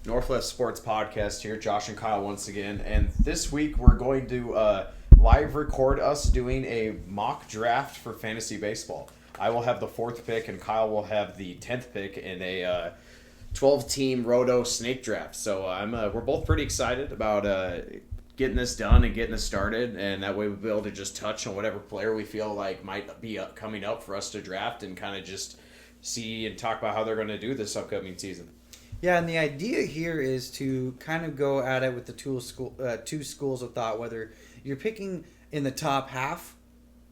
Northwest Sports Podcast here, Josh and Kyle once again. And this week we're going to live record us doing a mock draft for fantasy baseball. I will have the 4th pick and Kyle will have the 10th pick in a 12-team Roto snake draft. So we're both pretty excited about getting this done and getting this started. And that way we'll be able to just touch on whatever player we feel like might be coming up for us to draft and kind of just see and talk about how they're going to do this upcoming season. Yeah, and the idea here is to kind of go at it with the two schools of thought, whether you're picking in the top half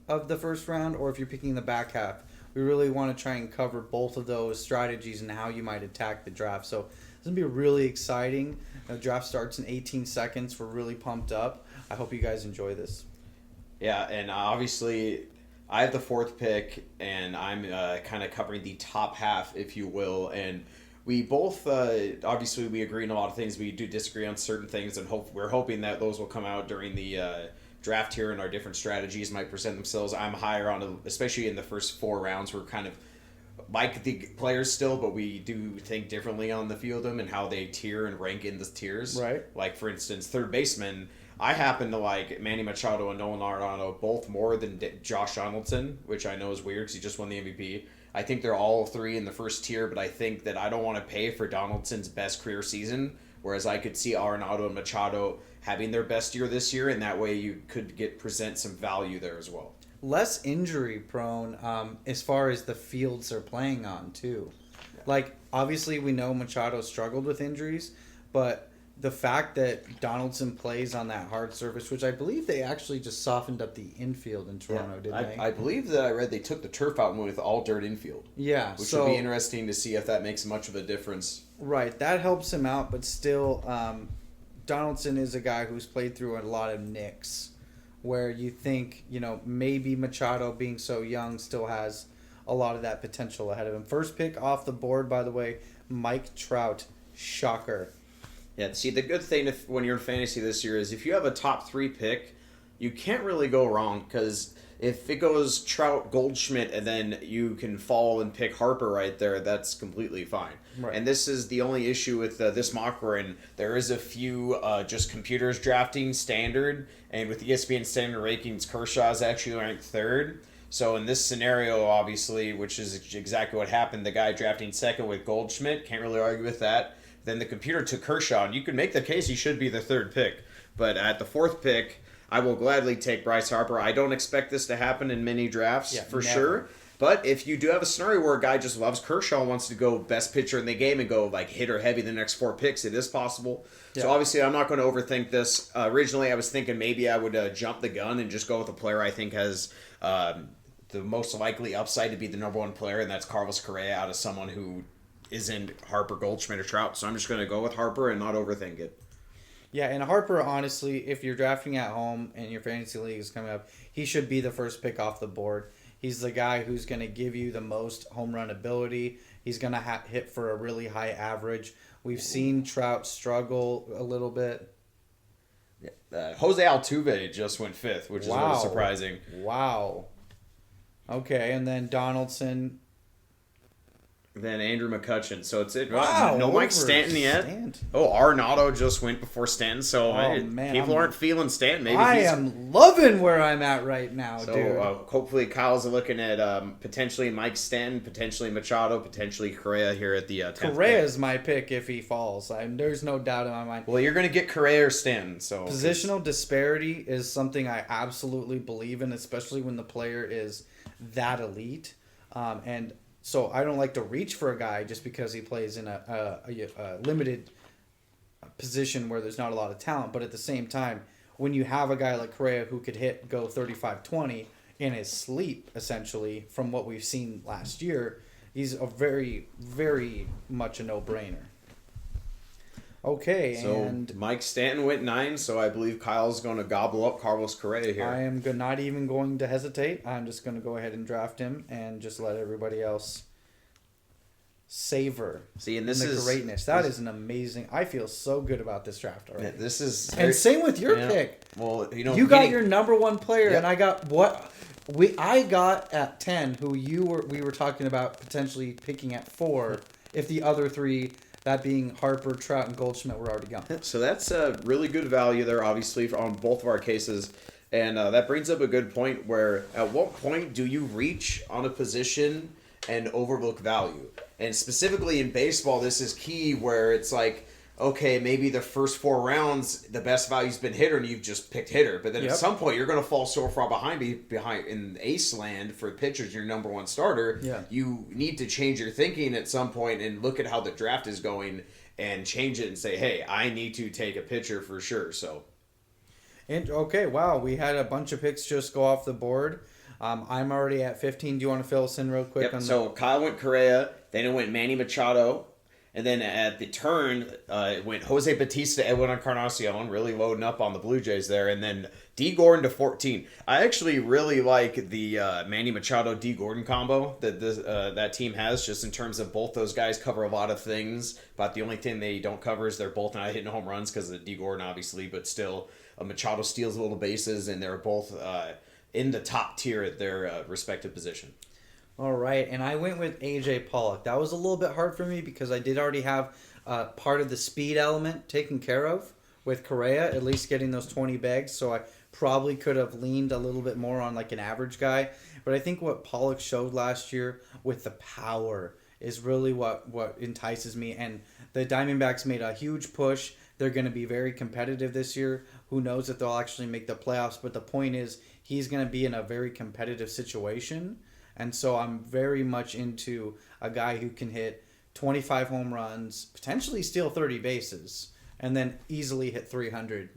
of the first round or if you're picking the back half. We really want to try and cover both of those strategies and how you might attack the draft. So it's going to be really exciting. The draft starts in 18 seconds. We're really pumped up. I hope you guys enjoy this. Yeah, and obviously I have the 4th pick, and I'm kind of covering the top half, if you will, and we both, obviously, we agree on a lot of things. We do disagree on certain things, and we're hoping that those will come out during the draft here, and our different strategies might present themselves. I'm higher on, especially in the first 4 rounds. We're kind of like the players still, but we do think differently on the field of them and how they tier and rank in the tiers. Right. Like, for instance, third baseman, I happen to like Manny Machado and Nolan Arenado both more than Josh Donaldson, which I know is weird because he just won the MVP. I think they're all 3 in the first tier, but I think that I don't want to pay for Donaldson's best career season, whereas I could see Arenado and Machado having their best year this year, and that way you could present some value there as well. Less injury prone as far as the fields they're playing on, too. Yeah. Like, obviously we know Machado struggled with injuries, but the fact that Donaldson plays on that hard surface, which I believe they actually just softened up the infield in Toronto, didn't they? I believe that I read they took the turf out with all dirt infield. Yeah. Which would be interesting to see if that makes much of a difference. Right. That helps him out, but still, Donaldson is a guy who's played through a lot of nicks where you think, maybe Machado being so young still has a lot of that potential ahead of him. First pick off the board, by the way, Mike Trout. Shocker. Yeah, see, the good thing when you're in fantasy this year is if you have a top 3 pick, you can't really go wrong because if it goes Trout, Goldschmidt, and then you can fall and pick Harper right there, that's completely fine. Right. And this is the only issue with this mock we're in. There is a few just computers drafting standard, and with ESPN standard rankings, Kershaw is actually ranked 3rd. So in this scenario, obviously, which is exactly what happened, the guy drafting 2nd with Goldschmidt, can't really argue with that. Then the computer took Kershaw, and you could make the case he should be the 3rd pick. But at the 4th pick, I will gladly take Bryce Harper. I don't expect this to happen in many drafts, sure. But if you do have a scenario where a guy just loves Kershaw and wants to go best pitcher in the game and go like hitter heavy the next 4 picks, it is possible. Yeah. So obviously I'm not going to overthink this. Originally I was thinking maybe I would jump the gun and just go with a player I think has the most likely upside to be the number 1 player, and that's Carlos Correa out of someone who isn't Harper, Goldschmidt, or Trout. So I'm just going to go with Harper and not overthink it. Yeah, and Harper, honestly, if you're drafting at home and your fantasy league is coming up, he should be the first pick off the board. He's the guy who's going to give you the most home run ability. He's going to hit for a really high average. We've seen Trout struggle a little bit. Yeah. Jose Altuve just went 5th, which is a little surprising. Wow. Okay, and then Donaldson. Then Andrew McCutchen. So it's it. Wow, no Mike Stanton yet. Oh, Arenado just went before Stanton. So people aren't feeling Stanton. Maybe I am loving where I'm at right now, dude. Hopefully Kyle's looking at potentially Mike Stanton, potentially Machado, potentially Correa here at the 10th Correa's pick. my pick if he falls. There's no doubt in my mind. Well, you're going to get Correa or Stanton. So positional disparity is something I absolutely believe in, especially when the player is that elite. So I don't like to reach for a guy just because he plays in a limited position where there's not a lot of talent. But at the same time, when you have a guy like Correa who could go 35-20 in his sleep, essentially, from what we've seen last year, he's a very, very much a no-brainer. Okay, so and Mike Stanton went 9, so I believe Kyle's going to gobble up Carlos Correa here. I am not even going to hesitate. I'm just going to go ahead and draft him and just let everybody else savor the greatness. That is an amazing. I feel so good about this draft already. Yeah, this is and same with your pick. Well, you got your number 1 player, and I got what I got at 10. Who we were talking about potentially picking at 4 if the other 3 That being Harper, Trout, and Goldschmidt were already gone. So that's a really good value there, obviously, on both of our cases. And that brings up a good point where at what point do you reach on a position and overlook value? And specifically in baseball, this is key where it's like, okay, maybe the first 4 rounds, the best value's been hitter, and you've just picked hitter. But then at some point, you're going to fall so far behind in ace land for pitchers, your number one starter. Yeah. You need to change your thinking at some point and look at how the draft is going and change it and say, hey, I need to take a pitcher for sure. So, And okay, wow, we had a bunch of picks just go off the board. I'm already at 15. Do you want to fill us in real quick? yep. So Kyle went Correa, then it went Manny Machado. And then at the turn, it went Jose Bautista, Edwin Encarnacion, really loading up on the Blue Jays there. And then D. Gordon to 14. I actually really like the Manny Machado, D. Gordon combo that that team has, just in terms of both those guys cover a lot of things. But the only thing they don't cover is they're both not hitting home runs because of D. Gordon, obviously. But still, Machado steals little bases, and they're both in the top tier at their respective position. All right, and I went with AJ Pollock. That was a little bit hard for me because I did already have part of the speed element taken care of with Correa, at least getting those 20 bags. So I probably could have leaned a little bit more on like an average guy. But I think what Pollock showed last year with the power is really what entices me. And the Diamondbacks made a huge push. They're going to be very competitive this year. Who knows if they'll actually make the playoffs. But the point is he's going to be in a very competitive situation. And so I'm very much into a guy who can hit 25 home runs, potentially steal 30 bases, and then easily hit 300.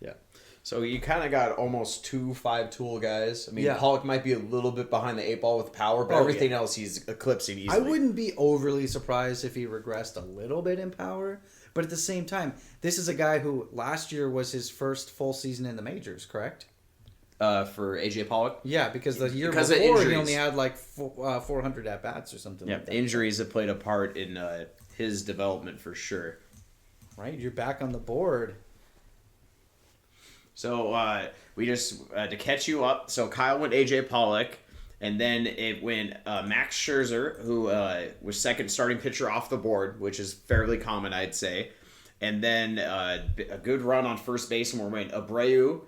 Yeah. So you kind of got almost 2 5-tool guys. I mean, Yeah. Pollock might be a little bit behind the 8 ball with power, but everything else he's eclipsing easily. I wouldn't be overly surprised if he regressed a little bit in power. But at the same time, this is a guy who last year was his first full season in the majors, correct? For AJ Pollock? Yeah, because the year Because before he only had like 400 at-bats or something like that. Injuries have played a part in his development for sure. Right, you're back on the board. So we just, to catch you up, so Kyle went AJ Pollock, and then it went Max Scherzer, who was second starting pitcher off the board, which is fairly common, I'd say. And then a good run on first base, and we went Abreu,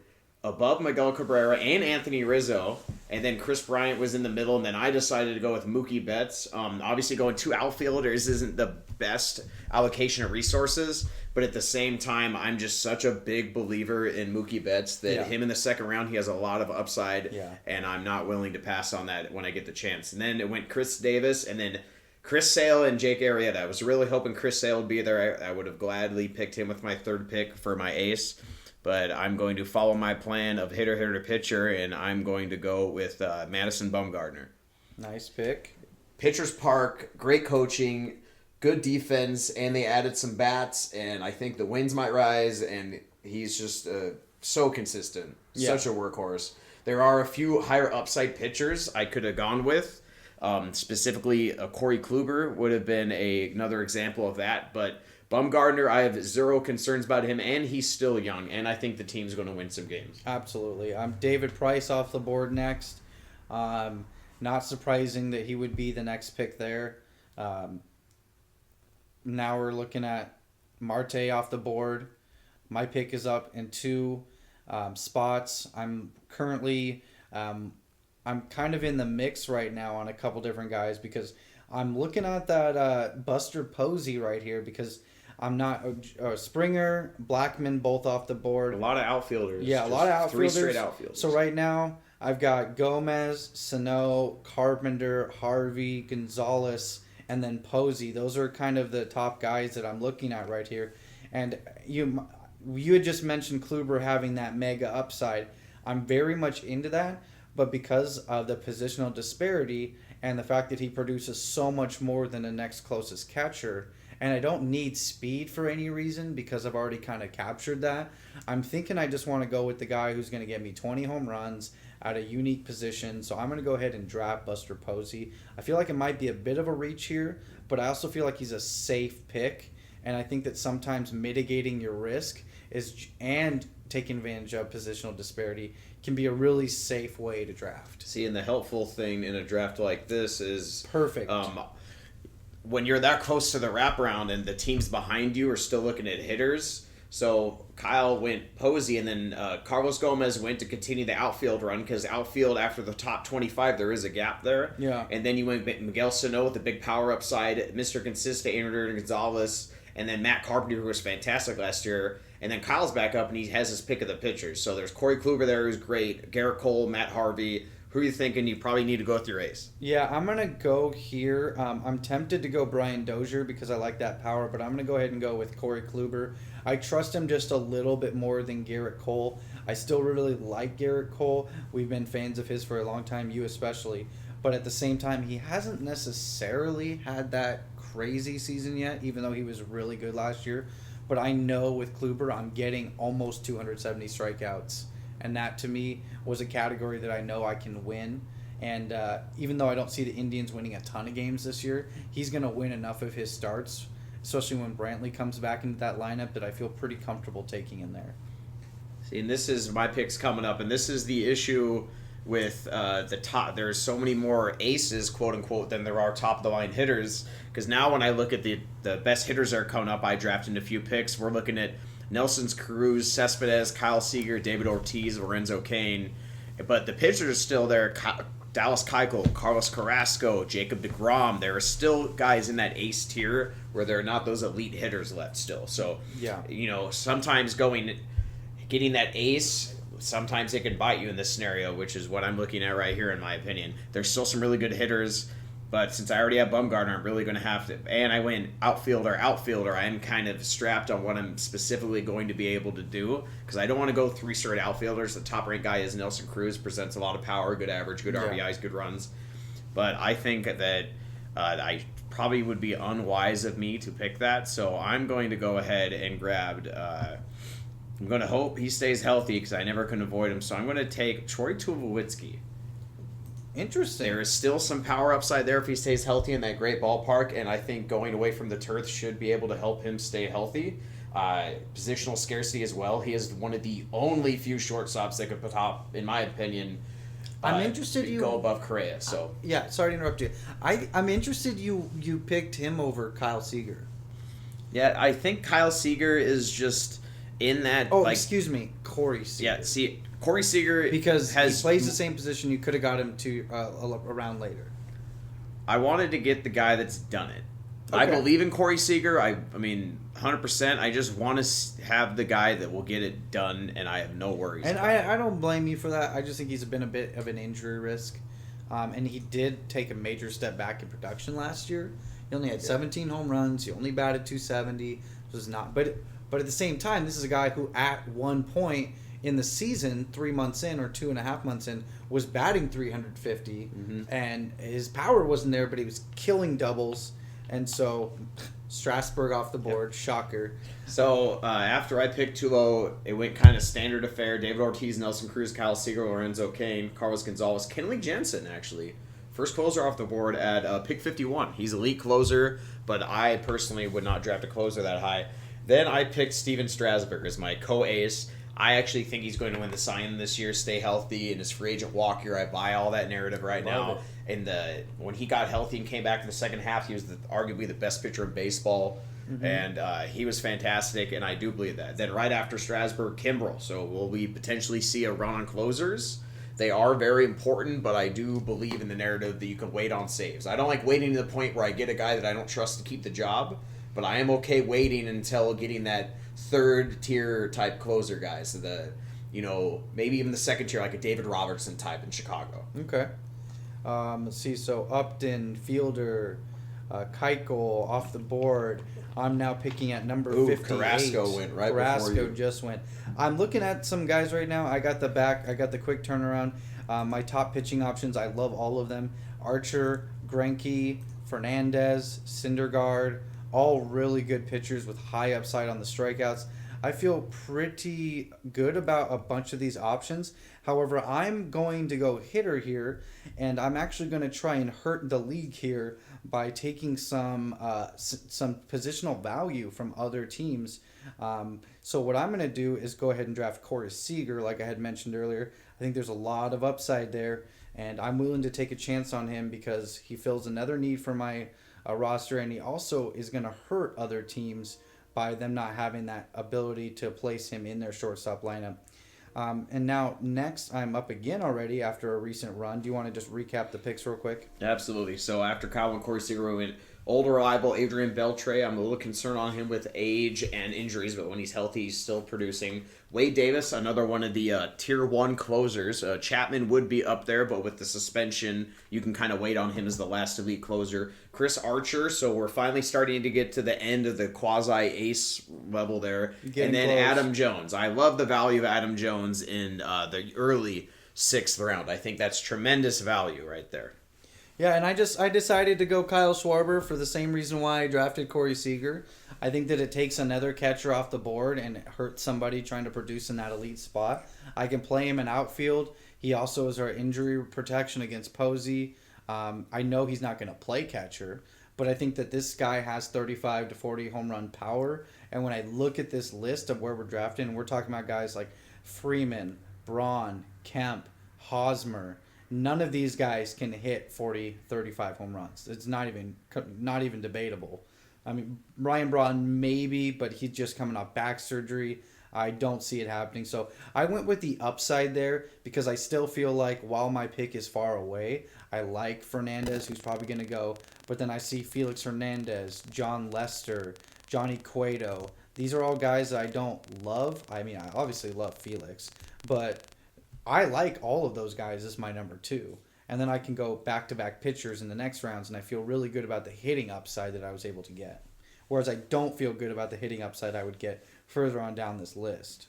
above Miguel Cabrera and Anthony Rizzo, and then Chris Bryant was in the middle, and then I decided to go with Mookie Betts. Obviously, going 2 outfielders isn't the best allocation of resources, but at the same time, I'm just such a big believer in Mookie Betts that him in the second round, he has a lot of upside, and I'm not willing to pass on that when I get the chance. And then it went Chris Davis, and then Chris Sale and Jake Arrieta. I was really hoping Chris Sale would be there. I would have gladly picked him with my third pick for my ace. But I'm going to follow my plan of hitter, hitter, pitcher, and I'm going to go with Madison Bumgarner. Nice pick. Pitcher's Park, great coaching, good defense, and they added some bats, and I think the wins might rise, and he's just so consistent. Such a workhorse. There are a few higher upside pitchers I could have gone with. Specifically, Corey Kluber would have been another example of that, but Bumgarner, I have zero concerns about him, and he's still young, and I think the team's going to win some games. Absolutely. David Price off the board next. Not surprising that he would be the next pick there. Now we're looking at Marte off the board. My pick is up in 2 spots. I'm currently... I'm kind of in the mix right now on a couple different guys because I'm looking at that Buster Posey right here because I'm not Springer, Blackman both off the board. A lot of outfielders. Yeah, a lot of outfielders. 3 straight outfielders. So right now I've got Gomez, Sano, Carpenter, Harvey, Gonzalez, and then Posey. Those are kind of the top guys that I'm looking at right here. And you had just mentioned Kluber having that mega upside. I'm very much into that. But because of the positional disparity and the fact that he produces so much more than the next closest catcher, and I don't need speed for any reason because I've already kind of captured that, I'm thinking I just want to go with the guy who's going to get me 20 home runs at a unique position. So I'm going to go ahead and draft Buster Posey. I feel like it might be a bit of a reach here, but I also feel like he's a safe pick. And I think that sometimes mitigating your risk and taking advantage of positional disparity can be a really safe way to draft. See, and the helpful thing in a draft like this is... Perfect. when you're that close to the wraparound and the teams behind you are still looking at hitters. So Kyle went Posey, and then Carlos Gomez went to continue the outfield run, because outfield after the top 25 there is a gap there. Yeah. And then you went Miguel Sano with the big power upside, Mr. Consistent, Andrew Gonzalez, and then Matt Carpenter, who was fantastic last year. And then Kyle's back up, and he has his pick of the pitchers. So there's Corey Kluber there, who's great. Garrett Cole, Matt Harvey. Who are you thinking you probably need to go with your ace? Yeah, I'm going to go here. I'm tempted to go Brian Dozier because I like that power, but I'm going to go ahead and go with Corey Kluber. I trust him just a little bit more than Garrett Cole. I still really like Garrett Cole. We've been fans of his for a long time, you especially. But at the same time, he hasn't necessarily had that crazy season yet, even though he was really good last year. But I know with Kluber, I'm getting almost 270 strikeouts. And that, to me, was a category that I know I can win. And even though I don't see the Indians winning a ton of games this year, he's going to win enough of his starts, especially when Brantley comes back into that lineup, that I feel pretty comfortable taking in there. See, and this is my picks coming up, and this is the issue with the top. There's so many more aces, quote unquote, than there are top of the line hitters. Because now when I look at the best hitters that are coming up, I drafted a few picks. We're looking at Nelson's Cruz, Cespedes, Kyle Seager, David Ortiz, Lorenzo Cain. But the pitchers are still there. Dallas Keuchel, Carlos Carrasco, Jacob deGrom. There are still guys in that ace tier where there are not those elite hitters left still. So, yeah, sometimes getting that ace, sometimes it can bite you in this scenario, which is what I'm looking at right here, in my opinion. There's still some really good hitters, but since I already have Bumgarner, I'm really going to have to. And I went outfielder. I'm kind of strapped on what I'm specifically going to be able to do, because I don't want to go 3 straight outfielders. The top-ranked guy is Nelson Cruz, presents a lot of power, good average, good RBIs, good runs. But I think that I probably would be unwise of me to pick that, so I'm going to go ahead and grab. I'm going to hope he stays healthy, because I never can avoid him. So I'm going to take Troy Tulowitzki. Interesting. There is still some power upside there if he stays healthy in that great ballpark, and I think going away from the turf should be able to help him stay healthy. Positional scarcity as well. He is one of the only few shortstops that could top, in my opinion, I'm interested you go above Correa. So yeah, sorry to interrupt you. I'm interested you picked him over Kyle Seager. Yeah, I think Kyle Seager is just in that. Oh, excuse me, Corey Seager. Yeah, see, Corey Seager because he plays the same position. You could have got him to around later. I wanted to get the guy that's done it. Okay. I believe in Corey Seager. I mean, 100%. I just want to have the guy that will get it done, and I have no worries. And I don't blame you for that. I just think he's been a bit of an injury risk. And he did take a major step back in production last year. He only had 17 home runs. He only batted 270. It was not, but at the same time, this is a guy who at one point in the season, 3 months in or 2.5 months in, was batting 350, and his power wasn't there, but he was killing doubles. And so, Strasburg off the board, shocker. So, after I picked Tulo, it went kind of standard affair. David Ortiz, Nelson Cruz, Kyle Seager, Lorenzo Cain, Carlos Gonzalez, Kenley Jansen, actually. First closer off the board at pick 51. He's elite closer, but I personally would not draft a closer that high. Then I picked Steven Strasburg as my co-ace. I actually think he's going to win the Cy this year, stay healthy, and his free agent walk year. I buy all that narrative right now. And when he got healthy and came back in the second half, he was arguably the best pitcher in baseball, and he was fantastic, and I do believe that. Then right after Strasburg, Kimbrel. So will we potentially see a run on closers? They are very important, but I do believe in the narrative that you can wait on saves. I don't like waiting to the point where I get a guy that I don't trust to keep the job, but I am okay waiting until getting that third tier type closer guy. So maybe even the second tier, like a David Robertson type in Chicago. Okay. Let's see. So Upton, Fielder, Keuchel off the board. I'm now picking at number 58. Carrasco went right before you. Just went. I'm looking at some guys right now. I got the quick turnaround. My top pitching options, I love all of them. Archer, Greinke, Fernandez, Syndergaard, all really good pitchers with high upside on the strikeouts. I feel pretty good about a bunch of these options. However, I'm going to go hitter here, and I'm actually going to try and hurt the league here by taking some positional value from other teams. So what I'm going to do is go ahead and draft Corey Seager, like I had mentioned earlier. I think there's a lot of upside there, and I'm willing to take a chance on him because he fills another need for my roster, and he also is going to hurt other teams by them not having that ability to place him in their shortstop lineup. And now, next, I'm up again already after a recent run. Do you want to just recap the picks real quick? Absolutely. So after Kyle and Corey Seager went older reliable Adrian Beltre, I'm a little concerned on him with age and injuries, but when he's healthy, he's still producing. Wade Davis, another one of the Tier 1 closers. Chapman would be up there, but with the suspension, you can kind of wait on him as the last elite closer. Chris Archer, so we're finally starting to get to the end of the quasi-ace level there. And then close. Adam Jones. I love the value of Adam Jones in the early 6th round. I think that's tremendous value right there. Yeah, and I decided to go Kyle Schwarber for the same reason why I drafted Corey Seager. I think that it takes another catcher off the board and it hurts somebody trying to produce in that elite spot. I can play him in outfield. He also is our injury protection against Posey. I know he's not going to play catcher, but I think that this guy has 35 to 40 home run power. And when I look at this list of where we're drafting, we're talking about guys like Freeman, Braun, Kemp, Hosmer. None of these guys can hit 40, 35 home runs. It's not even debatable. I mean, Ryan Braun maybe, but he's just coming off back surgery. I don't see it happening. So I went with the upside there because I still feel like while my pick is far away, I like Fernandez, who's probably going to go. But then I see Felix Hernandez, John Lester, Johnny Cueto. These are all guys that I don't love. I mean, I obviously love Felix, but I like all of those guys as my number 2. And then I can go back-to-back pitchers in the next rounds, and I feel really good about the hitting upside that I was able to get. Whereas I don't feel good about the hitting upside I would get further on down this list.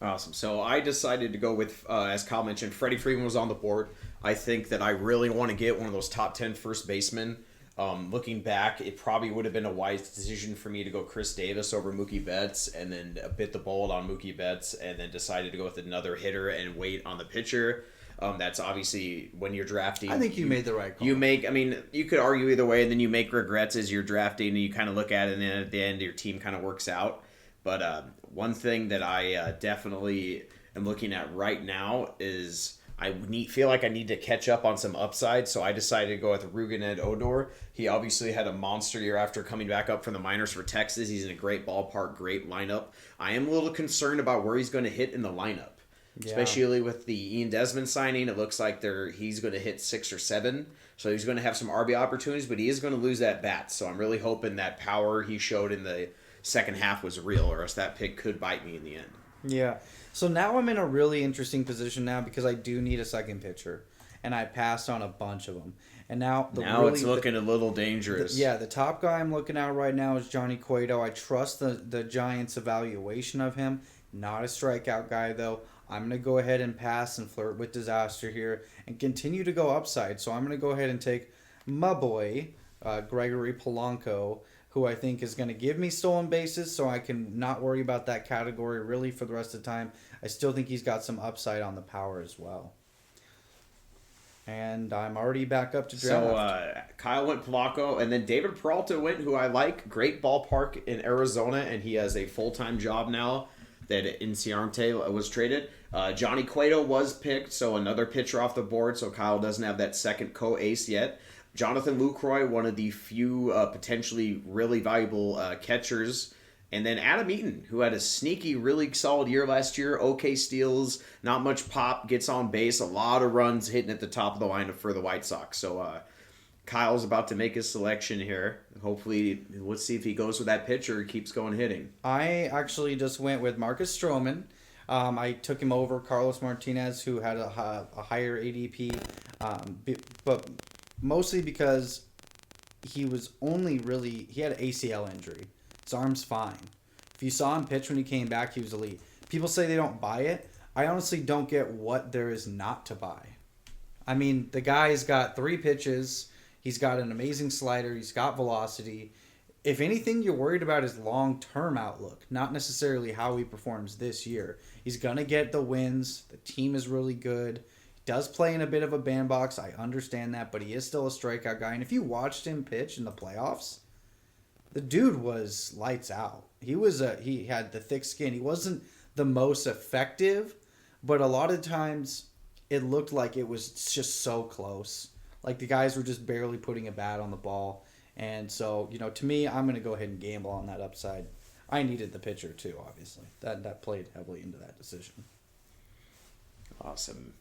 Awesome. So I decided to go with, as Kyle mentioned, Freddie Freeman was on the board. I think that I really want to get one of those top 10 first basemen. Looking back, it probably would have been a wise decision for me to go Chris Davis over Mookie Betts and then bit the bullet on Mookie Betts and then decided to go with another hitter and wait on the pitcher. That's obviously when you're drafting. I think you made the right call. You could argue either way, and then you make regrets as you're drafting and you kind of look at it and then at the end your team kind of works out. But one thing that I definitely am looking at right now is feel like I need to catch up on some upside, so I decided to go with Rougned Odor. He obviously had a monster year after coming back up from the minors for Texas. He's in a great ballpark, great lineup. I am a little concerned about where he's going to hit in the lineup, especially with the Ian Desmond signing. It looks like he's going to hit 6 or 7, so he's going to have some RB opportunities, but he is going to lose that bat. So I'm really hoping that power he showed in the second half was real, or else that pick could bite me in the end. Yeah. So now I'm in a really interesting position now because I do need a second pitcher, and I passed on a bunch of them. And now it's looking a little dangerous. The top guy I'm looking at right now is Johnny Cueto. I trust the Giants' evaluation of him. Not a strikeout guy, though. I'm going to go ahead and pass and flirt with disaster here and continue to go upside. So I'm going to go ahead and take my boy, Gregory Polanco, who I think is going to give me stolen bases, so I can not worry about that category really for the rest of the time. I still think he's got some upside on the power as well. And I'm already back up to draft. So Kyle went Polanco, and then David Peralta went, who I like. Great ballpark in Arizona, and he has a full-time job now that Inciarte was traded. Johnny Cueto was picked, so another pitcher off the board, so Kyle doesn't have that second co-ace yet. Jonathan Lucroy, one of the few potentially really valuable catchers. And then Adam Eaton, who had a sneaky, really solid year last year. Okay steals, not much pop, gets on base, a lot of runs hitting at the top of the lineup for the White Sox. So Kyle's about to make his selection here. Hopefully, let's see if he goes with that pitcher or keeps going hitting. I actually just went with Marcus Stroman. I took him over Carlos Martinez, who had a higher ADP. But mostly because he had an ACL injury. His arm's fine. If you saw him pitch when he came back, he was elite. People say they don't buy it. I honestly don't get what there is not to buy. I mean, the guy's got 3 pitches. He's got an amazing slider. He's got velocity. If anything, you're worried about his long-term outlook, not necessarily how he performs this year. He's going to get the wins. The team is really good. Does play in a bit of a bandbox, I understand that, but he is still a strikeout guy. And if you watched him pitch in the playoffs, the dude was lights out. He had the thick skin. He wasn't the most effective, but a lot of times it looked like it was just so close. Like the guys were just barely putting a bat on the ball. And so, to me, I'm going to go ahead and gamble on that upside. I needed the pitcher too, obviously. That played heavily into that decision. Awesome.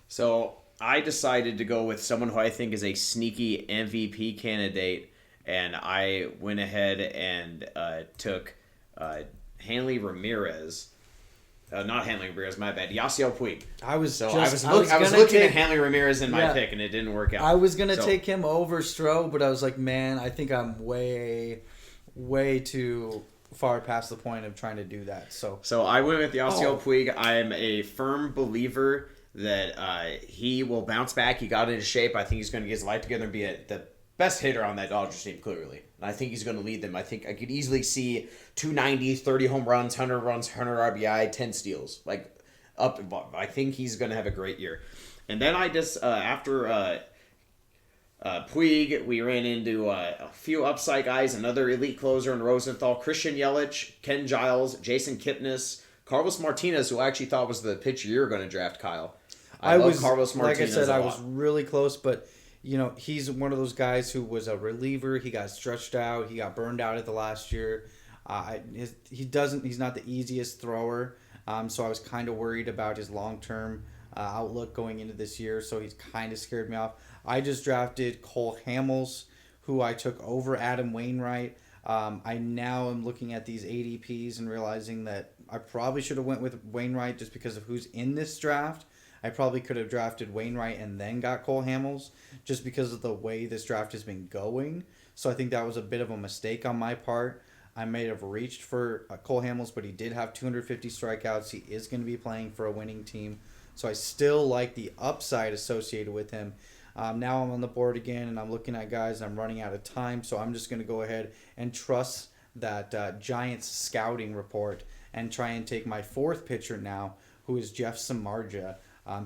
So I decided to go with someone who I think is a sneaky MVP candidate, and I went ahead and took Hanley Ramirez. Not Hanley Ramirez, my bad. Yasiel Puig. I was looking at Hanley Ramirez in my pick, and it didn't work out. I was gonna take him over Stroh, but I was like, man, I think I'm way too far past the point of trying to do that. So I went with Yasiel Puig. I am a firm believer that he will bounce back. He got into shape. I think he's going to get his life together and be the best hitter on that Dodgers team, clearly. And I think he's going to lead them. I think I could easily see 290, 30 home runs, 100 runs, 100 RBI, 10 steals. I think he's going to have a great year. And then I just, after Puig, we ran into a few upside guys, another elite closer in Rosenthal, Christian Yelich, Ken Giles, Jason Kipnis, Carlos Martinez, who I actually thought was the pitcher you were going to draft, Kyle. I love Carlos Martinez. Like I said, I was really close, but he's one of those guys who was a reliever. He got stretched out. He got burned out at the last year. He's not the easiest thrower. So I was kind of worried about his long-term outlook going into this year. So he's kind of scared me off. I just drafted Cole Hamels, who I took over Adam Wainwright. I now am looking at these ADPs and realizing that I probably should have went with Wainwright just because of who's in this draft. I probably could have drafted Wainwright and then got Cole Hamels just because of the way this draft has been going. So I think that was a bit of a mistake on my part. I may have reached for Cole Hamels, but he did have 250 strikeouts. He is going to be playing for a winning team. So I still like the upside associated with him. Now I'm on the board again, and I'm looking at guys. I'm running out of time, so I'm just going to go ahead and trust that Giants scouting report and try and take my fourth pitcher now, who is Jeff Samardzija.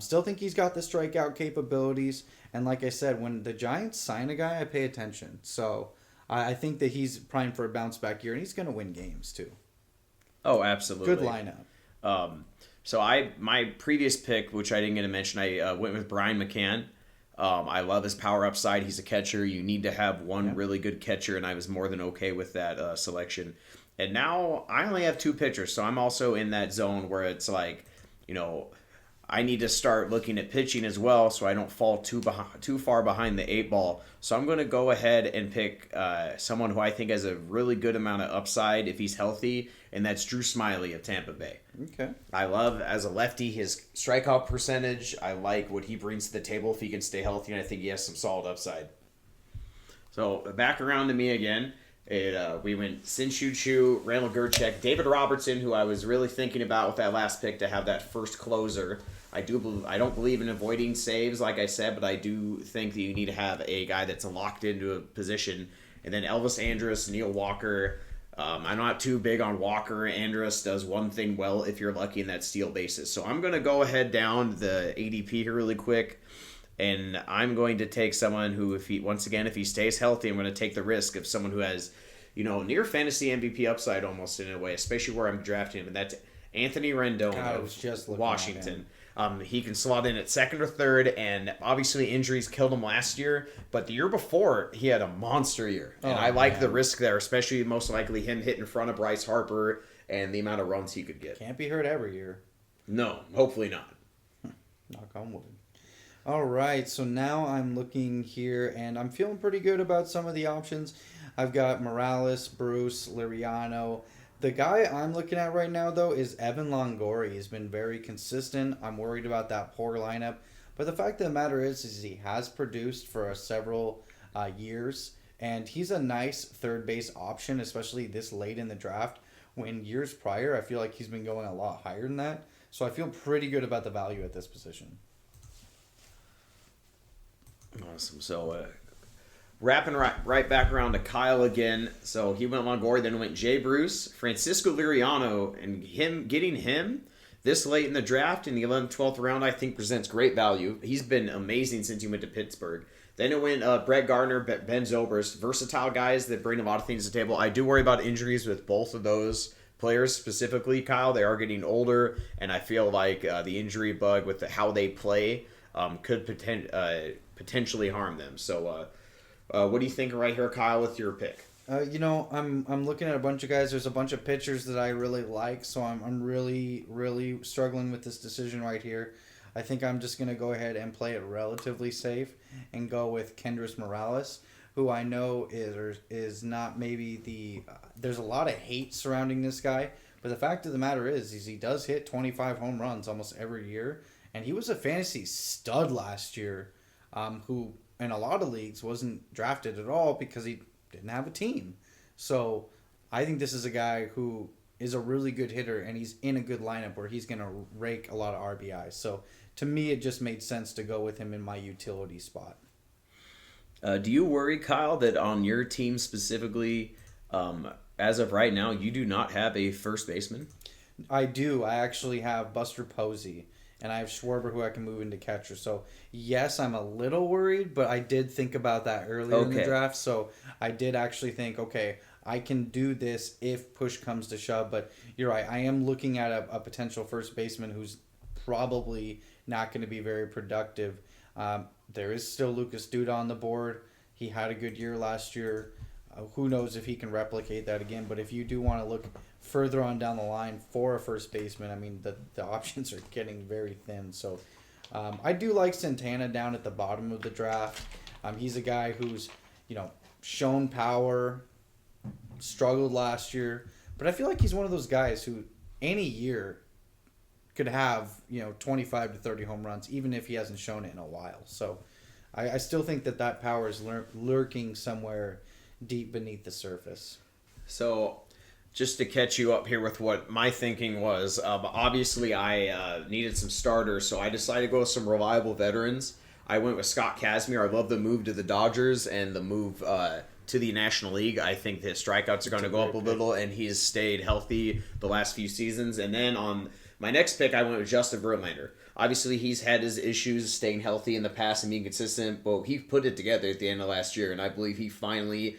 Still think he's got the strikeout capabilities, and like I said, when the Giants sign a guy, I pay attention. So I think that he's primed for a bounce back year, and he's going to win games too. Oh, absolutely. Good lineup. So my previous pick, which I didn't get to mention, I went with Brian McCann. I love his power upside. He's a catcher. You need to have one really good catcher, and I was more than okay with that selection. And now I only have two pitchers, so I'm also in that zone where it's like, I need to start looking at pitching as well, so I don't fall too far behind the eight ball. So I'm going to go ahead and pick someone who I think has a really good amount of upside if he's healthy, and that's Drew Smyly of Tampa Bay. Okay. I love, as a lefty, his strikeout percentage. I like what he brings to the table if he can stay healthy, and I think he has some solid upside. So back around to me again. We went Sin-Shu Chu, Randall Gerchek, David Robertson, who I was really thinking about with that last pick to have that first closer. I don't believe in avoiding saves, like I said, but I do think that you need to have a guy that's locked into a position. And then Elvis Andrus, Neil Walker. I'm not too big on Walker. Andrus does one thing well if you're lucky, in that steal basis. So I'm going to go ahead down the ADP here really quick. And I'm going to take someone who, if he stays healthy, I'm going to take the risk of someone who has, near fantasy MVP upside almost in a way, especially where I'm drafting him. And that's Anthony Rendon of Washington. He can slot in at second or third, and obviously injuries killed him last year. But the year before, he had a monster year. And I like the risk there, especially most likely him hitting in front of Bryce Harper and the amount of runs he could get. Can't be hurt every year. No, hopefully not. Knock on wood. All right, so now I'm looking here, and I'm feeling pretty good about some of the options. I've got Morales, Bruce, Liriano. The guy I'm looking at right now, though, is Evan Longoria. He's been very consistent. I'm worried about that poor lineup. But the fact of the matter is he has produced for several years, and he's a nice third base option, especially this late in the draft. When years prior, I feel like he's been going a lot higher than that. So I feel pretty good about the value at this position. Awesome. So, wrapping right back around to Kyle again. So, he went Longoria, then went Jay Bruce, Francisco Liriano, and getting him this late in the draft in the 11th, 12th round, I think presents great value. He's been amazing since he went to Pittsburgh. Then it went Brett Gardner, Ben Zobrist, versatile guys that bring a lot of things to the table. I do worry about injuries with both of those players specifically, Kyle. They are getting older, and I feel like the injury bug with how they play could potentially harm them. So, what do you think right here, Kyle, with your pick? I'm looking at a bunch of guys. There's a bunch of pitchers that I really like, so I'm really struggling with this decision right here. I think I'm just gonna go ahead and play it relatively safe and go with Kendrys Morales, who I know is not maybe the. There's a lot of hate surrounding this guy, but the fact of the matter is he does hit 25 home runs almost every year, and he was a fantasy stud last year, who in a lot of leagues wasn't drafted at all because he didn't have a team. So I think this is a guy who is a really good hitter, and he's in a good lineup where he's going to rake a lot of RBIs. So to me, it just made sense to go with him in my utility spot. Do you worry, Kyle, that on your team specifically, as of right now, you do not have a first baseman? I do. I actually have Buster Posey, and I have Schwarber, who I can move into catcher. So yes, I'm a little worried, but I did think about that earlier in the draft. So I did actually think, okay, I can do this if push comes to shove. But you're right. I am looking at a potential first baseman who's probably not going to be very productive. There is still Lucas Duda on the board. He had a good year last year. Who knows if he can replicate that again. But if you do want to look further on down the line for a first baseman, I mean, the options are getting very thin. So I do like Santana down at the bottom of the draft. He's a guy who's, shown power, struggled last year. But I feel like he's one of those guys who any year could have, 25 to 30 home runs, even if he hasn't shown it in a while. So I still think that power is lurking somewhere deep beneath the surface. So just to catch you up here with what my thinking was, obviously I needed some starters, so I decided to go with some reliable veterans. I went with Scott Kazmir. I love the move to the Dodgers and the move to the National League. I think that strikeouts are going to go up a little, and he's stayed healthy the last few seasons. And then on my next pick, I went with Justin Verlander. Obviously, he's had his issues staying healthy in the past and being consistent, but he put it together at the end of last year, and I believe he finally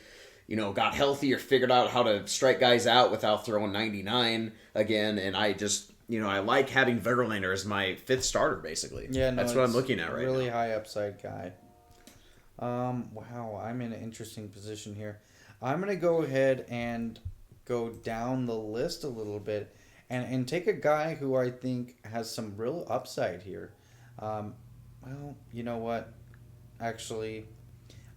got healthy or figured out how to strike guys out without throwing 99 again. And I just, I like having Verlander as my fifth starter, basically. Yeah, no, that's what I'm looking at right now. Really high upside guy. Wow, I'm in an interesting position here. I'm going to go ahead and go down the list a little bit and take a guy who I think has some real upside here. Well, you know what? Actually,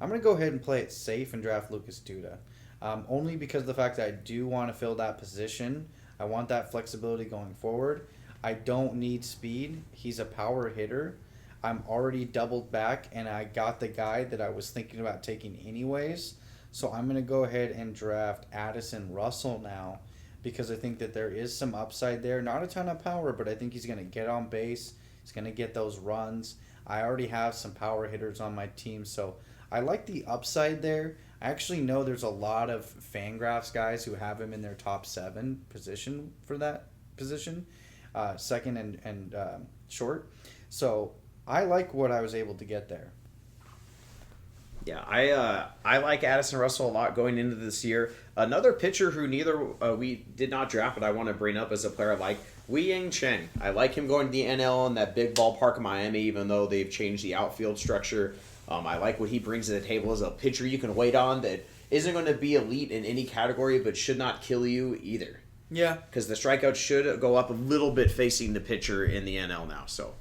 I'm going to go ahead and play it safe and draft Lucas Duda. Only because of the fact that I do want to fill that position. I want that flexibility going forward. I don't need speed. He's a power hitter. I'm already doubled back, and I got the guy that I was thinking about taking anyways. So I'm going to go ahead and draft Addison Russell now because I think that there is some upside there. Not a ton of power, but I think he's going to get on base. He's going to get those runs. I already have some power hitters on my team, so I like the upside there. I actually know there's a lot of Fangraphs guys who have him in their top 7 position for that position, second and short. So I like what I was able to get there. Yeah, I like Addison Russell a lot going into this year. Another pitcher who we did not draft, but I want to bring up as a player I like, Wei-Yang Chen. I like him going to the NL in that big ballpark in Miami, even though they've changed the outfield structure. I like what he brings to the table as a pitcher you can wait on that isn't going to be elite in any category, but should not kill you either. Yeah. Because the strikeouts should go up a little bit facing the pitcher in the NL now. So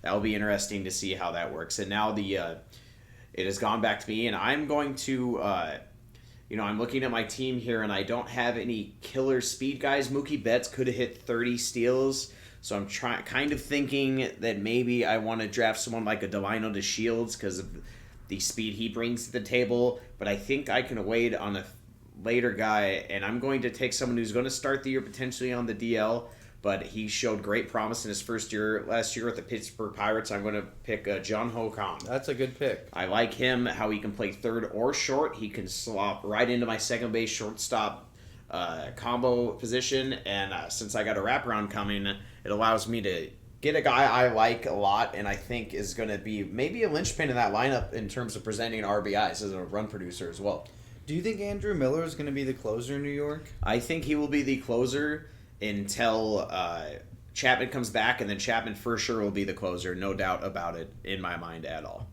that'll be interesting to see how that works. And now it has gone back to me, and I'm going to, I'm looking at my team here, and I don't have any killer speed guys. Mookie Betts could have hit 30 steals. So I'm kind of thinking that maybe I want to draft someone like a Delino DeShields because of the speed he brings to the table. But I think I can wait on a later guy, and I'm going to take someone who's going to start the year potentially on the DL, but he showed great promise in his first year last year with the Pittsburgh Pirates. I'm going to pick Jun Ho Kang. That's a good pick. I like him, how he can play third or short. He can slop right into my second base shortstop combo position, and since I got a wraparound coming, it allows me to get a guy I like a lot and I think is going to be maybe a linchpin in that lineup in terms of presenting RBIs as a run producer as well. Do you think Andrew Miller is going to be the closer in New York? I think he will be the closer until Chapman comes back, and then Chapman for sure will be the closer, no doubt about it in my mind at all.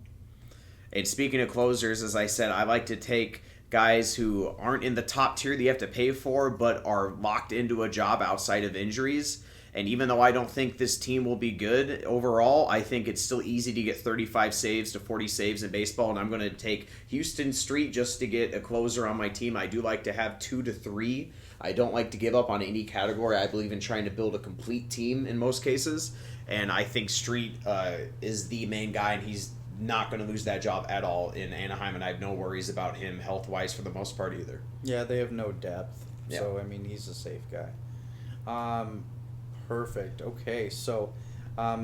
And speaking of closers, as I said, I like to take guys who aren't in the top tier that you have to pay for, but are locked into a job outside of injuries. And even though I don't think this team will be good overall, I think it's still easy to get 35 saves to 40 saves in baseball. And I'm going to take Houston Street just to get a closer on my team. I do like to have 2 to 3. I don't like to give up on any category. I believe in trying to build a complete team in most cases. And I think Street is the main guy, and he's not going to lose that job at all in Anaheim. And I have no worries about him health-wise for the most part either. Yeah, they have no depth. Yeah. So, I mean, he's a safe guy. Perfect. Okay, so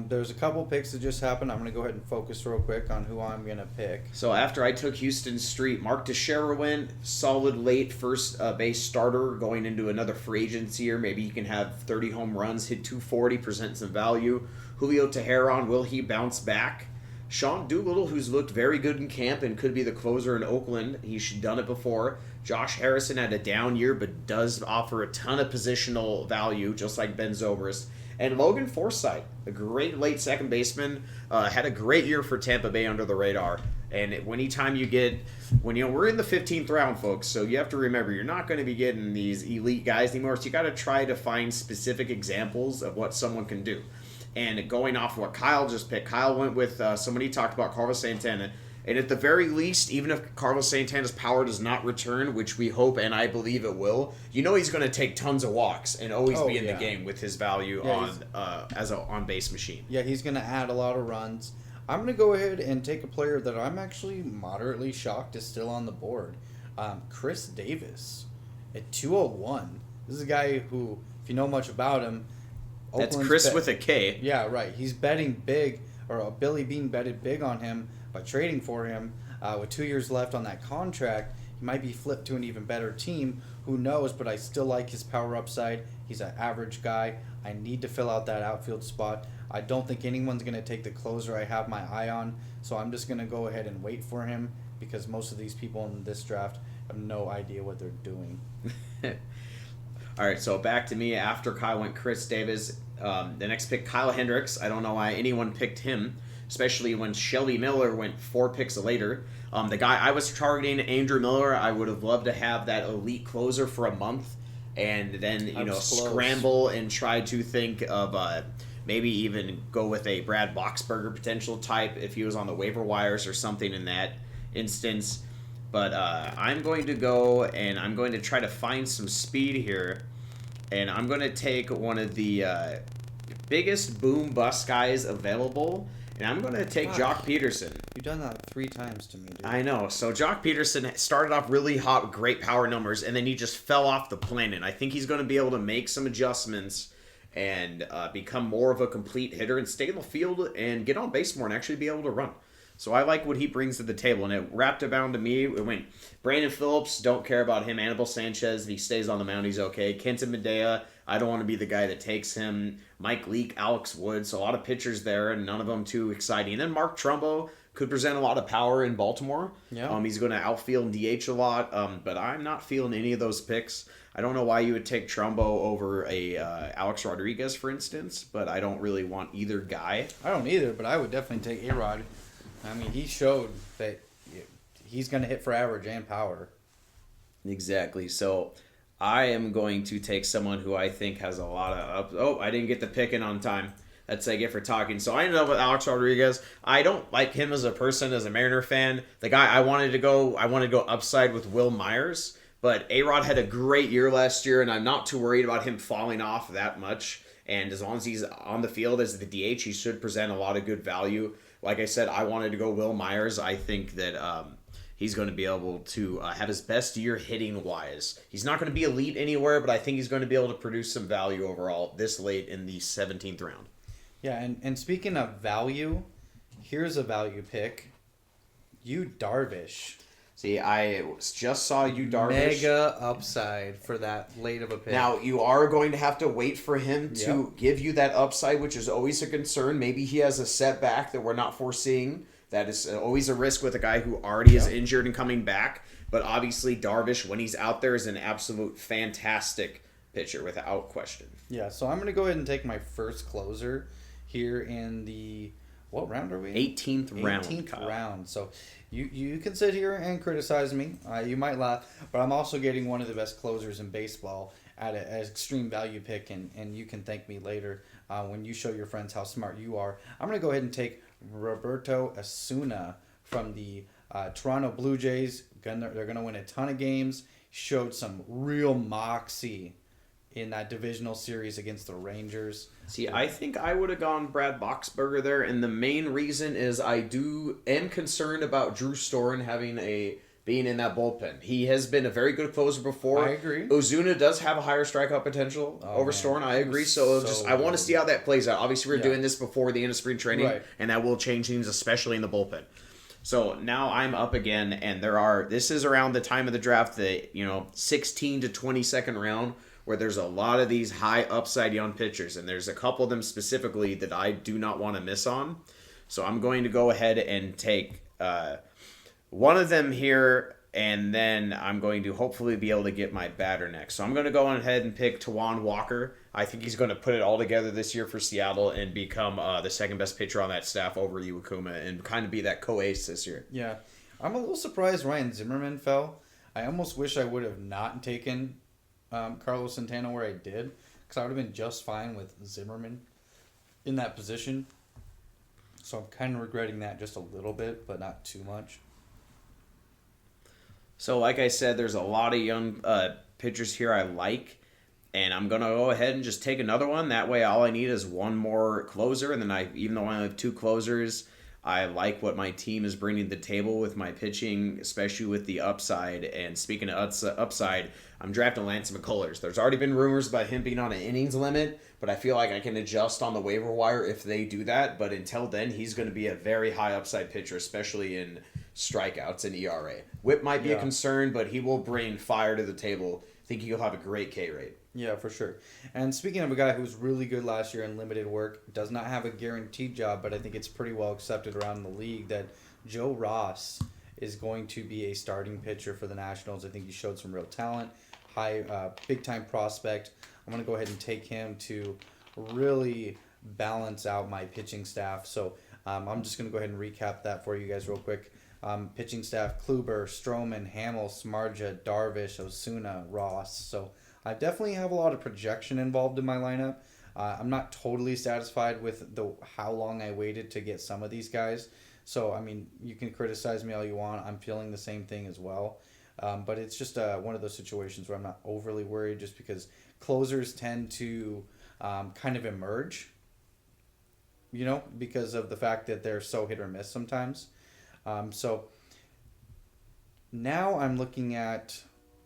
there's a couple picks that just happened. I'm going to go ahead and focus real quick on who I'm going to pick. So after I took Houston Street, Mark Teixeira went, solid late first base starter going into another free agency year. Maybe he can have 30 home runs, hit 240, present some value. Julio Teheran, will he bounce back? Sean Doolittle, who's looked very good in camp and could be the closer in Oakland. He's done it before. Josh Harrison had a down year, but does offer a ton of positional value, just like Ben Zobrist. And Logan Forsythe, a great late second baseman, had a great year for Tampa Bay under the radar. And anytime you get, we're in the 15th round, folks, so you have to remember, you're not going to be getting these elite guys anymore, so you got to try to find specific examples of what someone can do. And going off what Kyle just picked, Kyle went with somebody talked about Carlos Santana. And at the very least, even if Carlos Santana's power does not return, which we hope and I believe it will, he's going to take tons of walks and always be in the game with his value as an on-base machine. Yeah, he's going to add a lot of runs. I'm going to go ahead and take a player that I'm actually moderately shocked is still on the board. Chris Davis at 201. This is a guy who, if you know much about him, that's Chris with a K. Yeah, right. He's betting big, or Billy Bean betted big on him by trading for him. With 2 years left on that contract, he might be flipped to an even better team. Who knows? But I still like his power upside. He's an average guy. I need to fill out that outfield spot. I don't think anyone's going to take the closer I have my eye on, so I'm just going to go ahead and wait for him because most of these people in this draft have no idea what they're doing. All right, so back to me. After Kyle went Chris Davis, the next pick, Kyle Hendricks. I don't know why anyone picked him, especially when Shelby Miller went 4 picks later. The guy I was targeting, Andrew Miller, I would have loved to have that elite closer for a month and then, scramble and try to think of maybe even go with a Brad Boxberger potential type if he was on the waiver wires or something in that instance. But I'm going to go and I'm going to try to find some speed here. And I'm going to take one of the biggest boom bust guys available. And I'm going to take Jock Peterson. You've done that 3 times to me, dude. I know. So Jock Peterson started off really hot, great power numbers, and then he just fell off the planet. I think he's going to be able to make some adjustments and become more of a complete hitter and stay in the field and get on base more and actually be able to run. So I like what he brings to the table. And it wrapped around to me. It went Brandon Phillips, don't care about him. Anibal Sanchez, if he stays on the mound, he's okay. Kenton Medea, I don't want to be the guy that takes him. Mike Leake, Alex Wood, so a lot of pitchers there, and none of them too exciting. And then Mark Trumbo could present a lot of power in Baltimore. Yeah. He's going to outfield and DH a lot, but I'm not feeling any of those picks. I don't know why you would take Trumbo over a Alex Rodriguez, for instance, but I don't really want either guy. I don't either, but I would definitely take A-Rod. I mean, he showed that he's going to hit for average and power. Exactly. So I am going to take someone who I think has a lot of I didn't get the pick in on time. That's what I get for talking. So I ended up with Alex Rodriguez. I don't like him as a person, as a Mariner fan. The guy I wanted to go upside with Will Myers. But A-Rod had a great year last year, and I'm not too worried about him falling off that much. And as long as he's on the field as the DH, he should present a lot of good value. Like I said, I wanted to go Will Myers. I think that he's going to be able to have his best year hitting-wise. He's not going to be elite anywhere, but I think he's going to be able to produce some value overall this late in the 17th round. Yeah, and speaking of value, here's a value pick. Yu Darvish. See, I just saw Yu Darvish. Mega upside for that late of a pick. Now, you are going to have to wait for him to give you that upside, which is always a concern. Maybe he has a setback that we're not foreseeing. That is always a risk with a guy who already is injured and coming back. But obviously, Darvish, when he's out there, is an absolute fantastic pitcher without question. Yeah, so I'm going to go ahead and take my first closer here in the What round are we in? 18th round. 18th Kyle. round. So you can sit here and criticize me. You might laugh, but I'm also getting one of the best closers in baseball at an extreme value pick, and you can thank me later when you show your friends how smart you are. I'm going to go ahead and take Roberto Osuna from the Toronto Blue Jays. They're going to win a ton of games. Showed some real moxie in that divisional series against the Rangers. See, I think I would have gone Brad Boxberger there, and the main reason is I am concerned about Drew Storen being in that bullpen. He has been a very good closer before. I agree. Ozuna does have a higher strikeout potential over Storen. I agree. So I want to see how that plays out. Obviously, we're doing this before the end of spring training, Right. and that will change things, especially in the bullpen. So now I'm up again, and this is around the time of the draft, the 16 to 22nd round, where there's a lot of these high upside young pitchers, and there's a couple of them specifically that I do not want to miss on. So I'm going to go ahead and take one of them here, and then I'm going to hopefully be able to get my batter next. So I'm going to go ahead and pick Tawan Walker. I think he's going to put it all together this year for Seattle and become the second best pitcher on that staff over Iwakuma and kind of be that co-ace this year. Yeah. I'm a little surprised Ryan Zimmerman fell. I almost wish I would have not taken Carlos Santana where I did, because I would have been just fine with Zimmerman in that position. So I'm kind of regretting that just a little bit, but not too much. So like I said, there's a lot of young pitchers here I like. And I'm going to go ahead and just take another one. That way all I need is one more closer. And then even though I only have two closers, I like what my team is bringing to the table with my pitching, especially with the upside. And speaking of upside, I'm drafting Lance McCullers. There's already been rumors about him being on an innings limit, but I feel like I can adjust on the waiver wire if they do that. But until then, he's going to be a very high upside pitcher, especially in strikeouts and ERA. Whip might be a concern, but he will bring fire to the table. I think he'll have a great K rate. Yeah, for sure. And speaking of a guy who was really good last year in limited work, does not have a guaranteed job, but I think it's pretty well accepted around the league that Joe Ross is going to be a starting pitcher for the Nationals. I think he showed some real talent, big-time prospect. I'm going to go ahead and take him to really balance out my pitching staff. So I'm just going to go ahead and recap that for you guys real quick. Pitching staff: Kluber, Stroman, Hamill, Smarja, Darvish, Osuna, Ross. So I definitely have a lot of projection involved in my lineup. I'm not totally satisfied with how long I waited to get some of these guys. So, I mean, you can criticize me all you want. I'm feeling the same thing as well. But it's just one of those situations where I'm not overly worried, just because closers tend to kind of emerge, because of the fact that they're so hit or miss sometimes. So now I'm looking at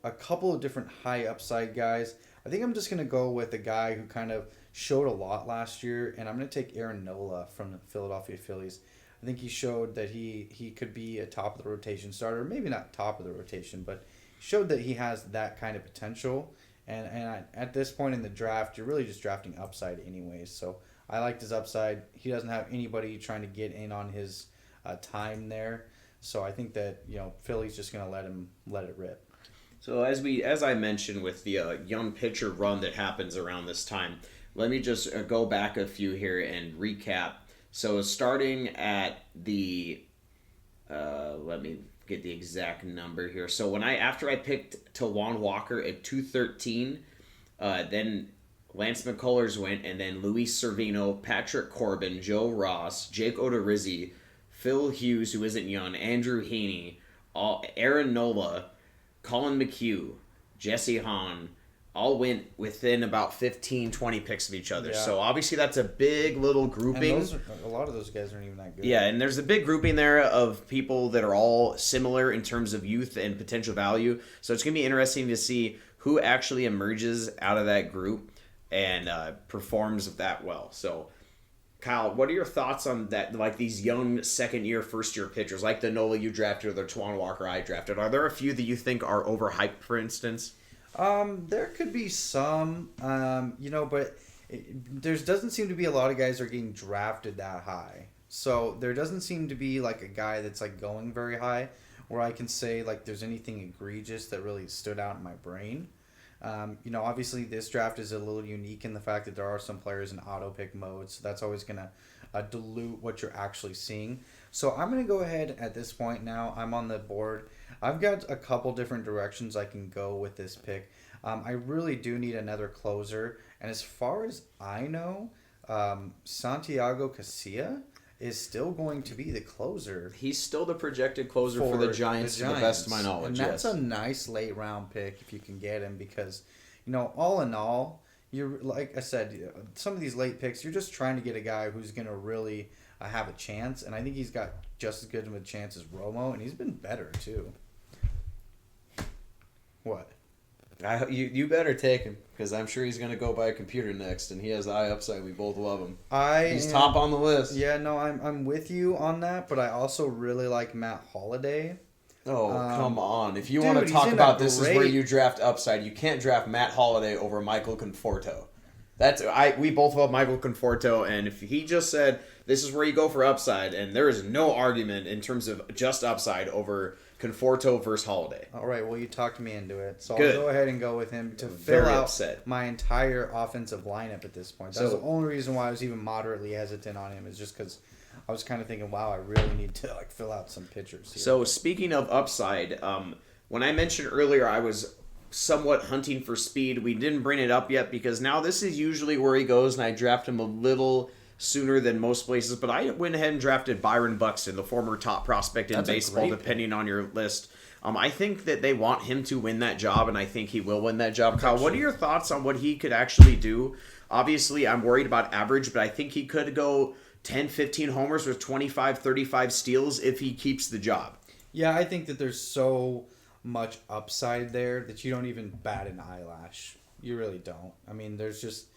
a couple of different high upside guys. I think I'm just going to go with a guy who kind of showed a lot last year, and I'm going to take Aaron Nola from the Philadelphia Phillies. I think he showed that he could be a top of the rotation starter, maybe not top of the rotation, but showed that he has that kind of potential. And at this point in the draft, you're really just drafting upside anyways. So I liked his upside. He doesn't have anybody trying to get in on his time there. So I think that Philly's just going to let it rip. So as I mentioned with the young pitcher run that happens around this time, let me just go back a few here and recap. So starting at the, let me get the exact number here. So after I picked Tawan Walker at 213, then Lance McCullers went, and then Luis Cervino, Patrick Corbin, Joe Ross, Jake Odorizzi, Phil Hughes, who isn't young, Andrew Heaney, Aaron Nola, Colin McHugh, Jesse Hahn, all went within about 15, 20 picks of each other. Yeah. So obviously that's a big little grouping. And a lot of those guys aren't even that good. Yeah, and there's a big grouping there of people that are all similar in terms of youth and potential value. So it's going to be interesting to see who actually emerges out of that group and performs that well. So, Kyle, what are your thoughts on that? Like these young second-year, first-year pitchers, like the Nola you drafted or the Tawan Walker I drafted. Are there a few that you think are overhyped, for instance? There could be some, but there doesn't seem to be a lot of guys that are getting drafted that high. So there doesn't seem to be like a guy that's like going very high where I can say like there's anything egregious that really stood out in my brain. Obviously this draft is a little unique in the fact that there are some players in auto pick mode, so that's always going to dilute what you're actually seeing. So I'm going to go ahead at this point now. I'm on the board. I've got a couple different directions I can go with this pick. I really do need another closer, and as far as I know, Santiago Casilla is still going to be the closer. He's still the projected closer for the Giants, to the best of my knowledge. And that's a nice late round pick if you can get him because, all in all, you're like I said, some of these late picks, you're just trying to get a guy who's going to really have a chance, and I think he's got just as good of a chance as Romo, and he's been better too. What? You better take him because I'm sure he's going to go by a computer next, and he has the high upside. We both love him. He's top on the list. Yeah, no, I'm with you on that, but I also really like Matt Holliday. Oh, come on. If you want to talk about this is where you draft upside, you can't draft Matt Holliday over Michael Conforto. We both love Michael Conforto, and if he just said this is where you go for upside, and there is no argument in terms of just upside over Conforto versus Holliday. All right, well, you talked me into it, so Good. I'll go ahead and go with him to fill out my entire offensive lineup at this point. That's the only reason why I was even moderately hesitant on him is just because I was kind of thinking, wow, I really need to fill out some pitchers here. So speaking of upside, when I mentioned earlier I was somewhat hunting for speed, we didn't bring it up yet because now this is usually where he goes, and I draft him a little sooner than most places, but I went ahead and drafted Byron Buxton, the former top prospect in baseball, depending on your list. I think that they want him to win that job, and I think he will win that job. Kyle, what are your thoughts on what he could actually do? Obviously, I'm worried about average, but I think he could go 10, 15 homers with 25, 35 steals if he keeps the job. Yeah, I think that there's so much upside there that you don't even bat an eyelash. You really don't. I mean, there's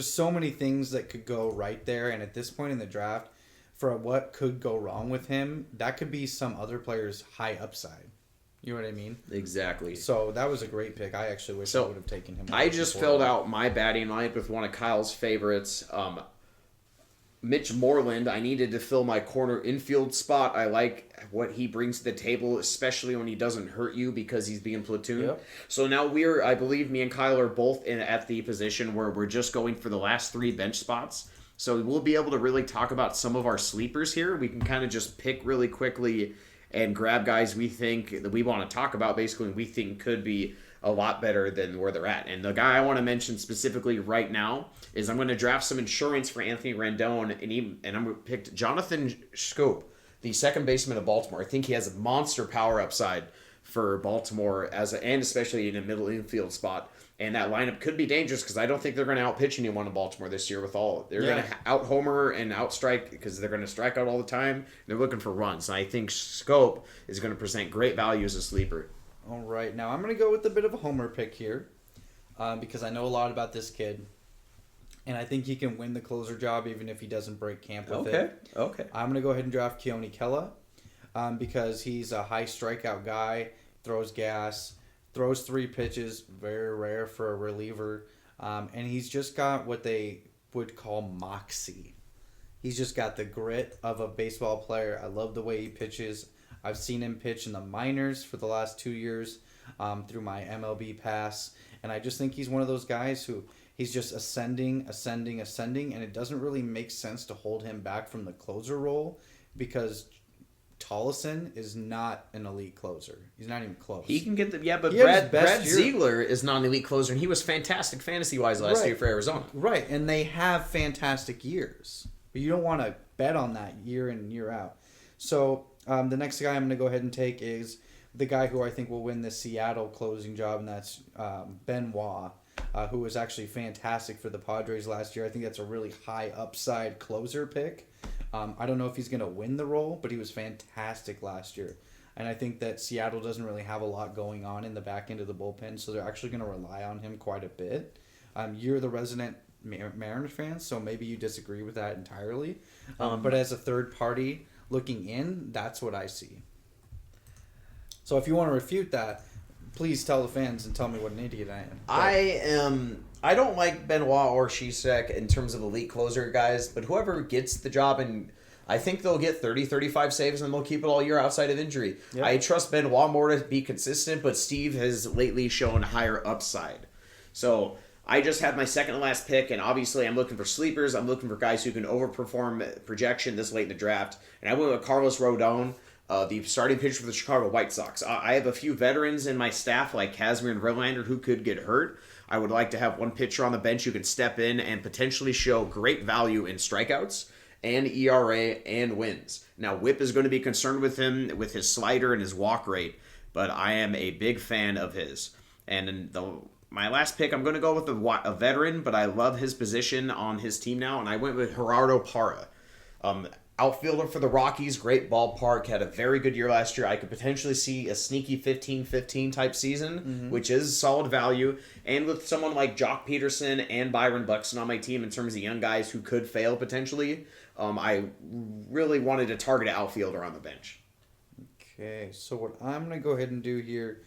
so many things that could go right there, and at this point in the draft, for what could go wrong with him, that could be some other player's high upside. You know what I mean? Exactly. So that was a great pick. I actually wish I would have taken him. I just filled out my batting lineup with one of Kyle's favorites, Mitch Moreland. I needed to fill my corner infield spot. I like what he brings to the table, especially when he doesn't hurt you because he's being platooned. Yep. So now I believe me and Kyle are both at the position where we're just going for the last 3 bench spots. So we'll be able to really talk about some of our sleepers here. We can kind of just pick really quickly and grab guys we think that we want to talk about, basically, we think could be a lot better than where they're at. And the guy I want to mention specifically right now is I'm going to draft some insurance for Anthony Rendon, and I'm going to pick Jonathan Schoop, the second baseman of Baltimore. I think he has a monster power upside for Baltimore and especially in a middle infield spot. And that lineup could be dangerous because I don't think they're going to outpitch anyone in Baltimore this year they're going to out-homer and outstrike because they're going to strike out all the time. They're looking for runs. And I think Schoop is going to present great value as a sleeper. All right. Now I'm going to go with a bit of a homer pick here because I know a lot about this kid. And I think he can win the closer job even if he doesn't break camp with it. Okay. I'm going to go ahead and draft Keone Kela because he's a high strikeout guy, throws gas, throws 3 pitches, very rare for a reliever. And he's just got what they would call moxie. He's just got the grit of a baseball player. I love the way he pitches. I've seen him pitch in the minors for the last 2 years through my MLB pass. And I just think he's one of those guys who he's just ascending, and it doesn't really make sense to hold him back from the closer role because Tollison is not an elite closer. He's not even close. He can get but Brad Ziegler is not an elite closer, and he was fantastic fantasy-wise last year for Arizona. Right, and they have fantastic years. But you don't want to bet on that year in and year out. So the next guy I'm going to go ahead and take is the guy who I think will win the Seattle closing job, and that's Benoit, who was actually fantastic for the Padres last year. I think that's a really high upside closer pick. I don't know if he's going to win the role, but he was fantastic last year. And I think that Seattle doesn't really have a lot going on in the back end of the bullpen, so they're actually going to rely on him quite a bit. You're the resident Mariners fan, so maybe you disagree with that entirely. But as a third party looking in, that's what I see. So if you want to refute that, please tell the fans and tell me what an idiot I am. I don't like Benoit or Shisek in terms of elite closer guys, but whoever gets the job, and I think they'll get 30, 35 saves, and they'll keep it all year outside of injury. Yep. I trust Benoit more to be consistent, but Steve has lately shown higher upside. So I just had my second to last pick, and obviously I'm looking for sleepers. I'm looking for guys who can overperform projection this late in the draft. And I went with Carlos Rodon, the starting pitcher for the Chicago White Sox. I have a few veterans in my staff like Kazmir and Verlander who could get hurt. I would like to have one pitcher on the bench who can step in and potentially show great value in strikeouts and ERA and wins. Now, Whip is going to be concerned with him with his slider and his walk rate, but I am a big fan of his. And in my last pick, I'm going to go with a veteran, but I love his position on his team now, and I went with Gerardo Parra. Outfielder for the Rockies, great ballpark, had a very good year last year. I could potentially see a sneaky 15-15 type season, which is solid value. And with someone like Jock Peterson and Byron Buxton on my team in terms of young guys who could fail potentially, I really wanted to target an outfielder on the bench. Okay, so what I'm going to go ahead and do here,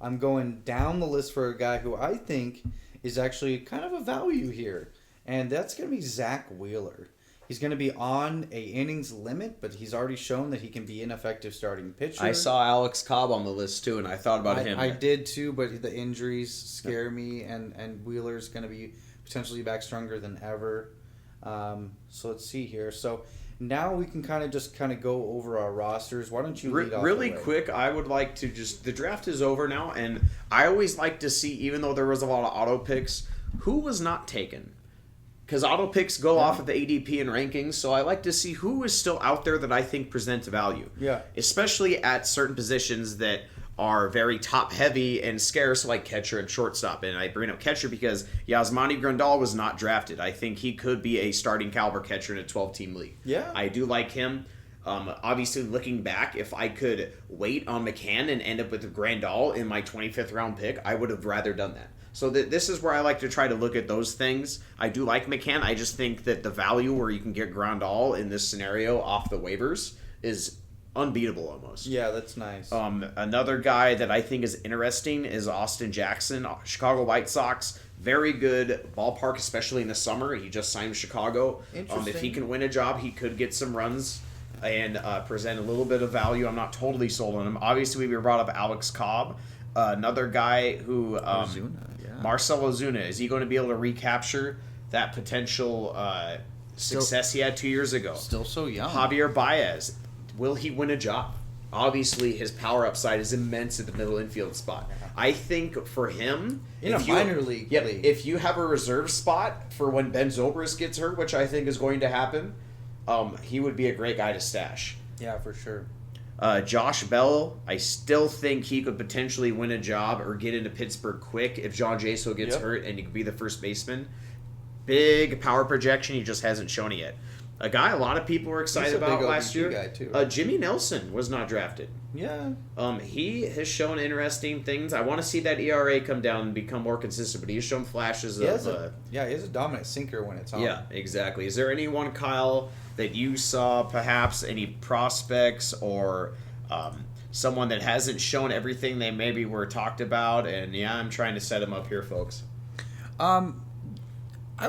I'm going down the list for a guy who I think is actually kind of a value here, and that's going to be Zach Wheeler. He's going to be on a innings limit, but he's already shown that he can be an effective starting pitcher. I saw Alex Cobb on the list too, and I thought about him. I did too, but the injuries scare me, and Wheeler's going to be potentially back stronger than ever. So let's see here. So now we can kind of go over our rosters. Why don't you lead off really the way? quick? I would like to the draft is over now, and I always like to see, even though there was a lot of auto picks, who was not taken. Because auto picks go off of the ADP and rankings, so I like to see who is still out there that I think presents value. Yeah. Especially at certain positions that are very top-heavy and scarce, like catcher and shortstop. And I bring up catcher because Yasmani Grandal was not drafted. I think he could be a starting caliber catcher in a 12-team league. Yeah. I do like him. Obviously, looking back, if I could wait on McCann and end up with Grandal in my 25th round pick, I would have rather done that. So this is where I like to try to look at those things. I do like McCann. I just think that the value where you can get Grandal in this scenario off the waivers is unbeatable almost. Yeah, that's nice. Another guy that I think is interesting is Austin Jackson, Chicago White Sox. Very good ballpark, especially in the summer. He just signed with Chicago. Interesting. If he can win a job, he could get some runs and present a little bit of value. I'm not totally sold on him. Obviously, we brought up Alex Cobb, another guy who Marcell Ozuna. Is he going to be able to recapture that potential success he had 2 years ago? Still so young. Javier Baez, will he win a job? Obviously, his power upside is immense at the middle infield spot. I think for him, in a minor league, if you have a reserve spot for when Ben Zobrist gets hurt, which I think is going to happen, he would be a great guy to stash. Yeah, for sure. Josh Bell, I still think he could potentially win a job or get into Pittsburgh quick if John Jaso gets hurt and he could be the first baseman. Big power projection, he just hasn't shown it yet. A guy a lot of people were excited about last year. Guy too. Jimmy Nelson was not drafted. Yeah. He has shown interesting things. I want to see that ERA come down and become more consistent, but he's shown flashes he has of... he has a dominant sinker when it's on. Yeah, exactly. Is there anyone, Kyle, that you saw perhaps any prospects or someone that hasn't shown everything they maybe were talked about? And yeah, I'm trying to set them up here, folks. I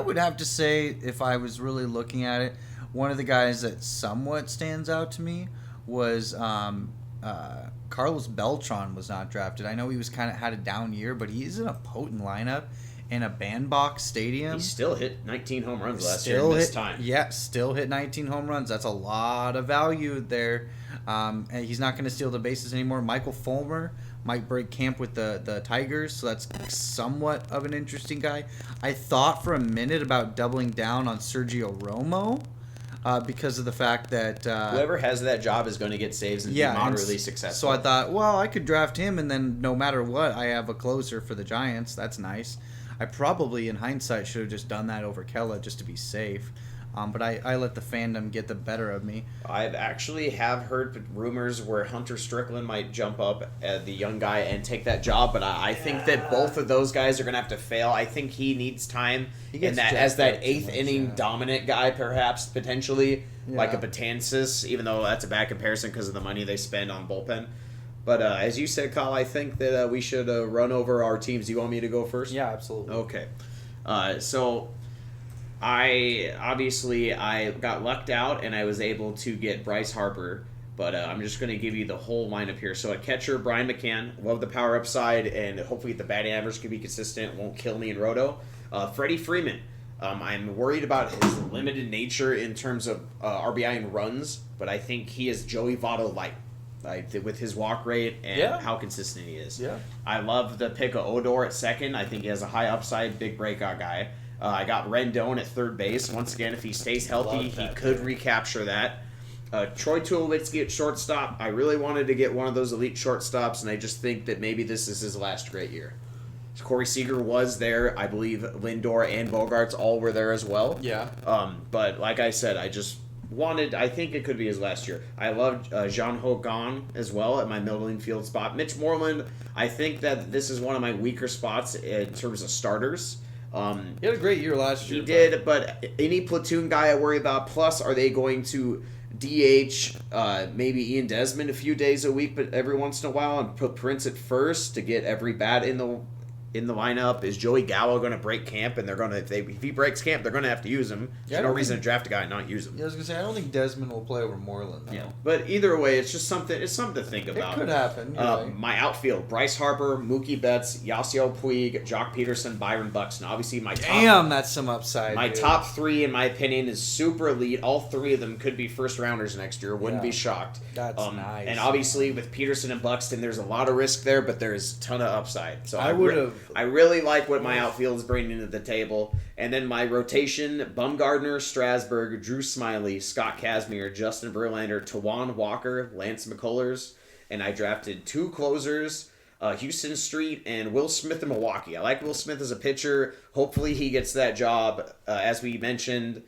would have to say, if I was really looking at it, one of the guys that somewhat stands out to me was Carlos Beltran was not drafted. I know he was had a down year, but he's in a potent lineup in a bandbox stadium. He still hit 19 home runs last year in this time. Yeah, still hit 19 home runs. That's a lot of value there. And he's not going to steal the bases anymore. Michael Fulmer might break camp with the Tigers, so that's somewhat of an interesting guy. I thought for a minute about doubling down on Sergio Romo. Because of the fact that... whoever has that job is going to get saves and be moderately successful. So I thought, well, I could draft him, and then no matter what, I have a closer for the Giants. That's nice. I probably, in hindsight, should have just done that over Kella just to be safe. But I let the fandom get the better of me. I've actually heard rumors where Hunter Strickland might jump up as the young guy and take that job, but I think that both of those guys are going to have to fail. I think he needs time as that eighth inning dominant guy, perhaps, potentially, like a Betances, even though that's a bad comparison because of the money they spend on bullpen. But as you said, Kyle, I think that we should run over our teams. Do you want me to go first? Yeah, absolutely. Okay. So... I got lucked out and I was able to get Bryce Harper. But I'm just going to give you the whole lineup here. So at catcher, Brian McCann. Love the power upside, and hopefully the batting average can be consistent. Won't kill me in Roto. Freddie Freeman. I'm worried about his limited nature in terms of RBI and runs, but I think he is Joey Votto light. With his walk rate and how consistent he is. Yeah. I love the pick of Odor at second. I think he has a high upside, big breakout guy. I got Rendon at third base. Once again, if he stays healthy, he could recapture that. Troy Tulowitzki at shortstop. I really wanted to get one of those elite shortstops, and I just think that maybe this is his last great year. Corey Seager was there. I believe Lindor and Bogarts all were there as well. Yeah. But like I said, I think it could be his last year. I loved Jean Hogan as well at my middle infield spot. Mitch Moreland, I think that this is one of my weaker spots in terms of starters. He had a great year last year. He did, but any platoon guy I worry about. Plus, are they going to DH maybe Ian Desmond a few days a week, but every once in a while, and put Prince at first to get every bat in the lineup? Is Joey Gallo going to break camp, and they're going to if he breaks camp, they're going to have to use him. There's no reason to draft a guy and not use him. Yeah, I was gonna say I don't think Desmond will play over Moreland. Though. Yeah, but either way, it's just something. It's something to think about. It could happen. Right. My outfield: Bryce Harper, Mookie Betts, Yasiel Puig, Jock Peterson, Byron Buxton. Obviously, my top. That's some upside. My dude. top three, in my opinion, is super elite. All three of them could be first rounders next year. Wouldn't be shocked. That's nice. And obviously, with Peterson and Buxton, there's a lot of risk there, but there's a ton of upside. So I really like what my outfield is bringing to the table. And then my rotation: Bumgardner, Strasburg, Drew Smiley, Scott Kazmir, Justin Verlander, Tawan Walker, Lance McCullers, and I drafted two closers: Houston Street and Will Smith in Milwaukee. I like Will Smith as a pitcher. Hopefully he gets that job. As we mentioned,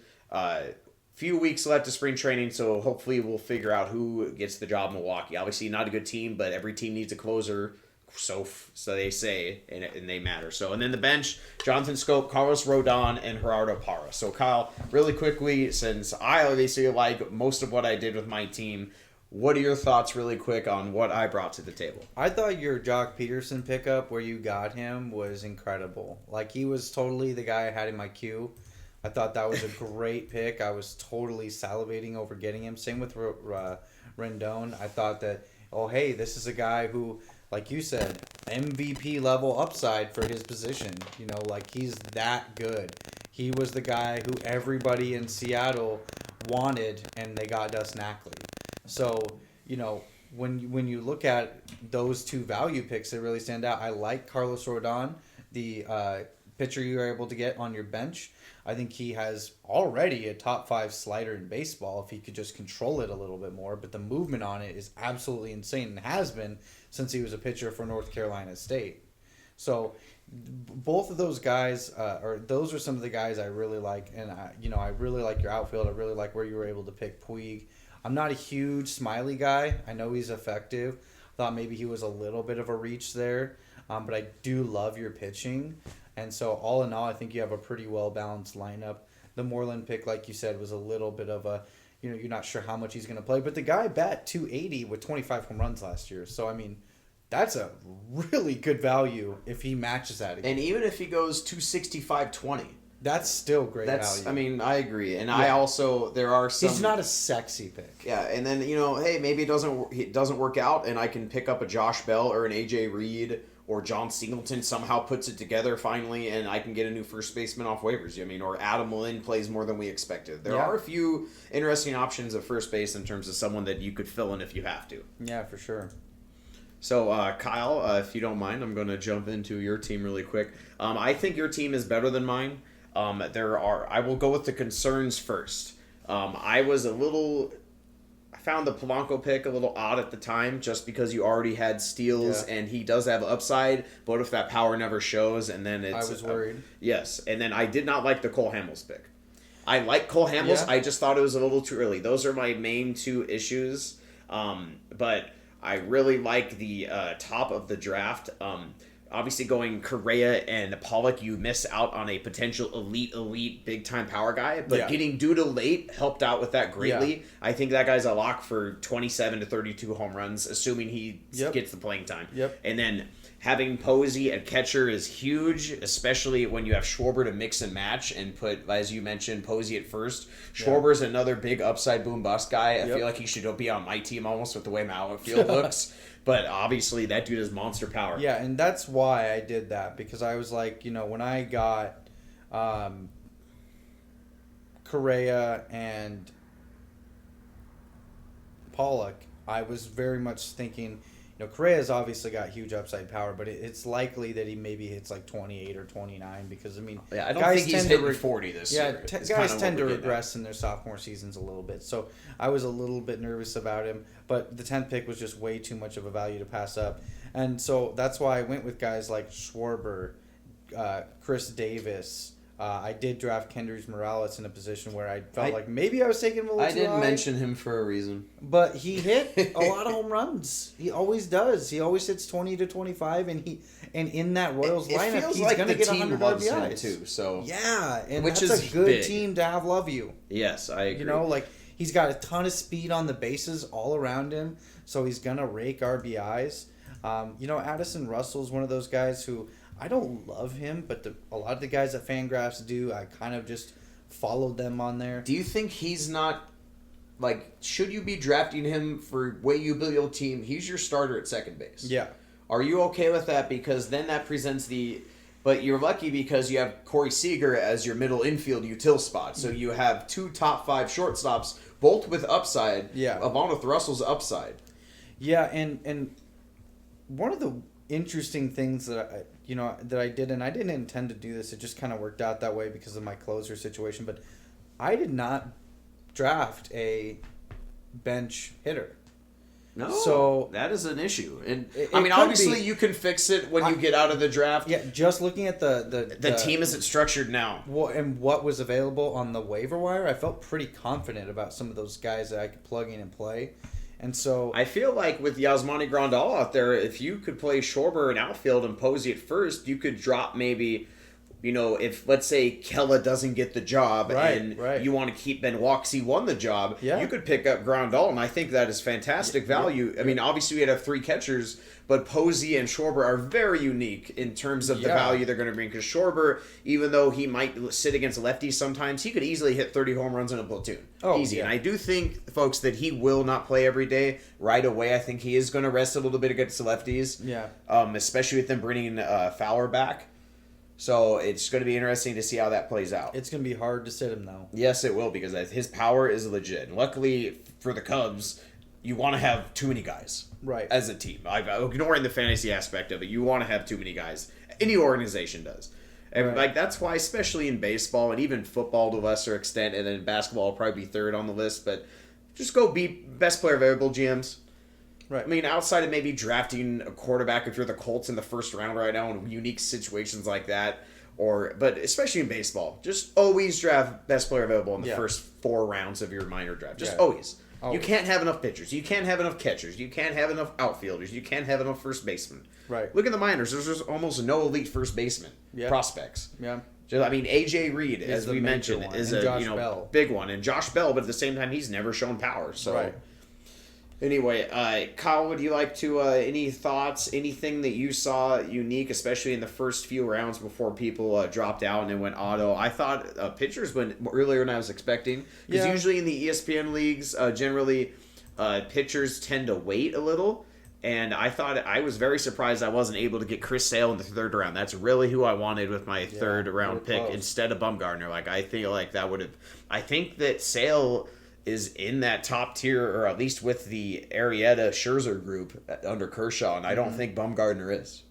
few weeks left of spring training, so hopefully we'll figure out who gets the job in Milwaukee. Obviously not a good team, but every team needs a closer. So they say, and they matter. So, and then the bench: Jonathan Scope, Carlos Rodon, and Gerardo Parra. So, Kyle, really quickly, since I obviously like most of what I did with my team, what are your thoughts really quick on what I brought to the table? I thought your Jock Peterson pickup, where you got him, was incredible. Like, he was totally the guy I had in my queue. I thought that was a great pick. I was totally salivating over getting him. Same with Rendon. I thought that, hey, this is a guy who, like you said, MVP level upside for his position. Like, he's that good. He was the guy who everybody in Seattle wanted, and they got Dustin Ackley. So, when you look at those two value picks that really stand out, I like Carlos Rodon, the pitcher you were able to get on your bench. I think he has already a top 5 slider in baseball if he could just control it a little bit more. But the movement on it is absolutely insane, and has been since he was a pitcher for North Carolina State. So both of those guys, those are some of the guys I really like. And I really like your outfield. I really like where you were able to pick Puig. I'm not a huge Smiley guy. I know he's effective. Thought maybe he was a little bit of a reach there. But I do love your pitching. And so all in all, I think you have a pretty well-balanced lineup. The Moreland pick, like you said, was a little bit of a, you're not sure how much he's going to play. But the guy bat 280 with 25 home runs last year. So, I mean, that's a really good value if he matches that again. And even if he goes 265-20. That's still great value. I mean, I agree. And I also, there are some... He's not a sexy pick. Yeah, and then, hey, maybe it doesn't work out, and I can pick up a Josh Bell or an A.J. Reed, or John Singleton somehow puts it together finally, and I can get a new first baseman off waivers. Or Adam Lynn plays more than we expected. There are a few interesting options at first base in terms of someone that you could fill in if you have to. Yeah, for sure. So, Kyle, if you don't mind, I'm going to jump into your team really quick. I think your team is better than mine. I will go with the concerns first. I found the Polanco pick a little odd at the time, just because you already had steals, and he does have upside, but if that power never shows, and then it's... I was worried. Yes, and then I did not like the Cole Hamels pick. I like Cole Hamels, I just thought it was a little too early. Those are my main two issues, but I really like the top of the draft. Obviously, going Correa and Pollock, you miss out on a potential elite, big-time power guy. But getting Duda late helped out with that greatly. Yeah. I think that guy's a lock for 27 to 32 home runs, assuming he gets the playing time. Yep. And then having Posey at catcher is huge, especially when you have Schwarber to mix and match and put, as you mentioned, Posey at first. Schwarber's another big upside boom bust guy. I feel like he should be on my team almost with the way my outfield looks. But obviously, that dude has monster power. Yeah, and that's why I did that, because I was like, when I got Correa and Pollock, I was very much thinking, Correa's obviously got huge upside power, but it's likely that he maybe hits like 28 or 29 because, I don't think he's hitting 40 this year. Guys tend to regress in their sophomore seasons a little bit. So I was a little bit nervous about him, but the 10th pick was just way too much of a value to pass up. And so that's why I went with guys like Schwarber, Chris Davis. I did draft Kendrys Morales in a position where I felt like maybe I was taking him a little too high. I didn't mention him for a reason. But he hit a lot of home runs. He always does. He always hits 20 to 25, and in that Royals lineup, he's going to get 100 RBIs too. So yeah, and which that's is a good big. team to have love you. Yes, I agree. He's got a ton of speed on the bases all around him, so he's going to rake RBIs. Addison Russell's one of those guys who I don't love him, but a lot of the guys at Fangraphs do. I kind of just followed them on there. Do you think he's not, should you be drafting him for way you build your team? He's your starter at second base. Yeah. Are you okay with that? Because then that presents but you're lucky because you have Corey Seager as your middle infield util spot. So you have 2 top 5 shortstops, both with upside. Yeah. Along with Russell's upside. Yeah, and one of the interesting things that I did, and I didn't intend to do this, it just kind of worked out that way because of my closer situation, but I did not draft a bench hitter. No, so that is an issue, and obviously you can fix it when you get out of the draft. Yeah, just looking at the team as it's structured now, and what was available on the waiver wire, I felt pretty confident about some of those guys that I could plug in and play. And so I feel like with Yasmani Grandal out there, if you could play Schwarber in outfield and Posey at first, you could drop maybe, if let's say Kella doesn't get the job you want to keep Ben Waxy won the job, you could pick up Grandal, and I think that is fantastic value. Yeah. Obviously we'd have 3 catchers, but Posey and Schwarber are very unique in terms of the value they're going to bring. Because Schwarber, even though he might sit against lefties sometimes, he could easily hit 30 home runs in a platoon. Easy. Yeah. And I do think, folks, that he will not play every day right away. I think he is going to rest a little bit against the lefties. Yeah. Especially with them bringing Fowler back. So it's going to be interesting to see how that plays out. It's going to be hard to sit him, though. Yes, it will, because his power is legit. And luckily for the Cubs, you want to have too many guys as a team. I'm ignoring the fantasy aspect of it. You want to have too many guys. Any organization does. And that's why, especially in baseball and even football to a lesser extent, and then basketball will probably be third on the list, but just go be best player available GMs. Right. Outside of maybe drafting a quarterback if you're the Colts in the first round right now in unique situations like that, but especially in baseball, just always draft best player available in the first 4 rounds of your minor draft. Just always. You can't have enough pitchers. You can't have enough catchers. You can't have enough outfielders. You can't have enough first basemen. Right. Look at the minors. There's just almost no elite first baseman prospects. Yeah. AJ Reed, as we mentioned, is a Bell. big one, and Josh Bell, but at the same time, he's never shown power. So. Anyway, Kyle, would you like to, any thoughts, anything that you saw unique, especially in the first few rounds before people dropped out and it went auto? I thought pitchers went earlier than I was expecting. Because usually in the ESPN leagues, generally pitchers tend to wait a little. And I was very surprised I wasn't able to get Chris Sale in the 3rd round. That's really who I wanted with my 3rd round pick instead of Bumgarner. I feel like that would have, I think that Sale is in that top tier, or at least with the Arrieta Scherzer group under Kershaw, and I don't think Bumgarner is.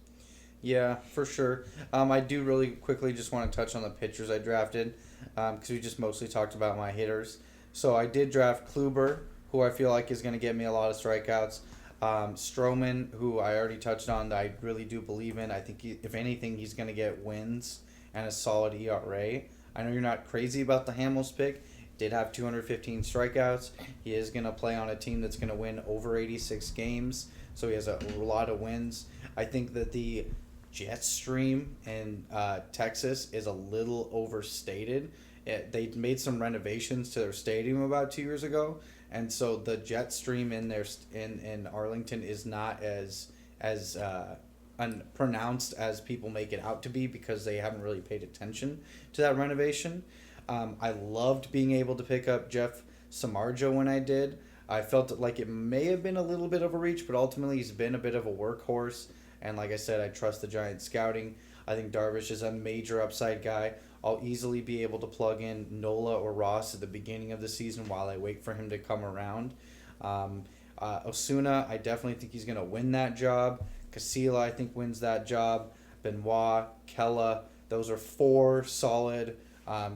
Yeah, for sure. I do really quickly just want to touch on the pitchers I drafted, because we just mostly talked about my hitters. So I did draft Kluber, who I feel like is going to get me a lot of strikeouts. Stroman, who I already touched on, that I really do believe in. I think, if anything, he's going to get wins and a solid ERA. I know you're not crazy about the Hamels pick. Did have 215 strikeouts. He is going to play on a team that's going to win over 86 games, so he has a lot of wins. I think that the jet stream in Texas is a little overstated. They made some renovations to their stadium about 2 years ago, and so the jet stream in Arlington is not as pronounced as people make it out to be because they haven't really paid attention to that renovation. I loved being able to pick up Jeff Samardzija when I did. I felt like it may have been a little bit of a reach, but ultimately he's been a bit of a workhorse. And like I said, I trust the Giants scouting. I think Darvish is a major upside guy. I'll easily be able to plug in Nola or Ross at the beginning of the season while I wait for him to come around. Osuna, I definitely think he's going to win that job. Casilla, I think, wins that job. Benoit, Kella, those are 4 solid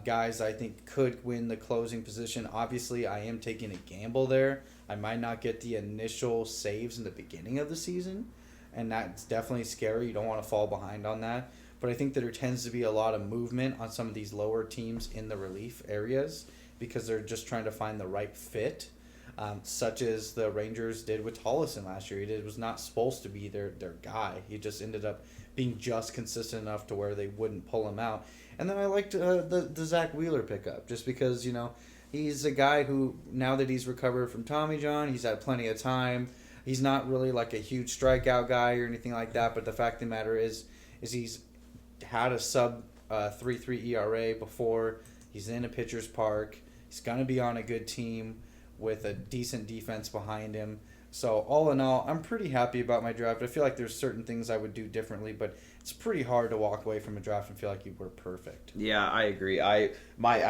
guys I think could win the closing position. Obviously, I am taking a gamble there. I might not get the initial saves in the beginning of the season, and that's definitely scary. You don't want to fall behind on that. But I think that there tends to be a lot of movement on some of these lower teams in the relief areas because they're just trying to find the right fit, such as the Rangers did with Tollison last year. He was not supposed to be their guy. He just ended up being just consistent enough to where they wouldn't pull him out. And then I liked the Zach Wheeler pickup just because, he's a guy who, now that he's recovered from Tommy John, he's had plenty of time. He's not really like a huge strikeout guy or anything like that, but the fact of the matter is he's had a sub 3.3 ERA before. He's in a pitcher's park. He's going to be on a good team with a decent defense behind him. So all in all, I'm pretty happy about my draft. I feel like there's certain things I would do differently, but it's pretty hard to walk away from a draft and feel like you were perfect. Yeah, I agree. I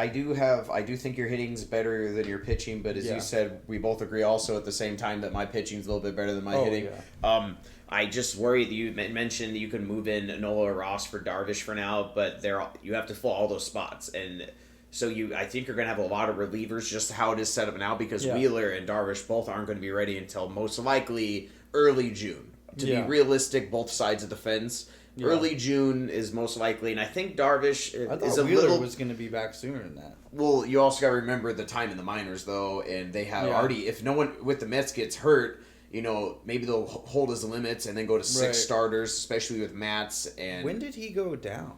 do think your hitting's better than your pitching, but as you said, we both agree also at the same time that my pitching's a little bit better than my hitting. Yeah. I just worry that you mentioned that you could move in Nola or Ross for Darvish for now, but you have to fill all those spots, and so I think you're going to have a lot of relievers just how it is set up now because Wheeler and Darvish both aren't going to be ready until most likely early June. To be realistic, both sides of the fence. Yeah. Early June is most likely, and I think Darvish is a Wheeler little... was going to be back sooner than that. Well, you also got to remember the time in the minors, though, and they have already... If no one with the Mets gets hurt, maybe they'll hold his limits and then go to 6 starters, especially with Matz and... When did he go down?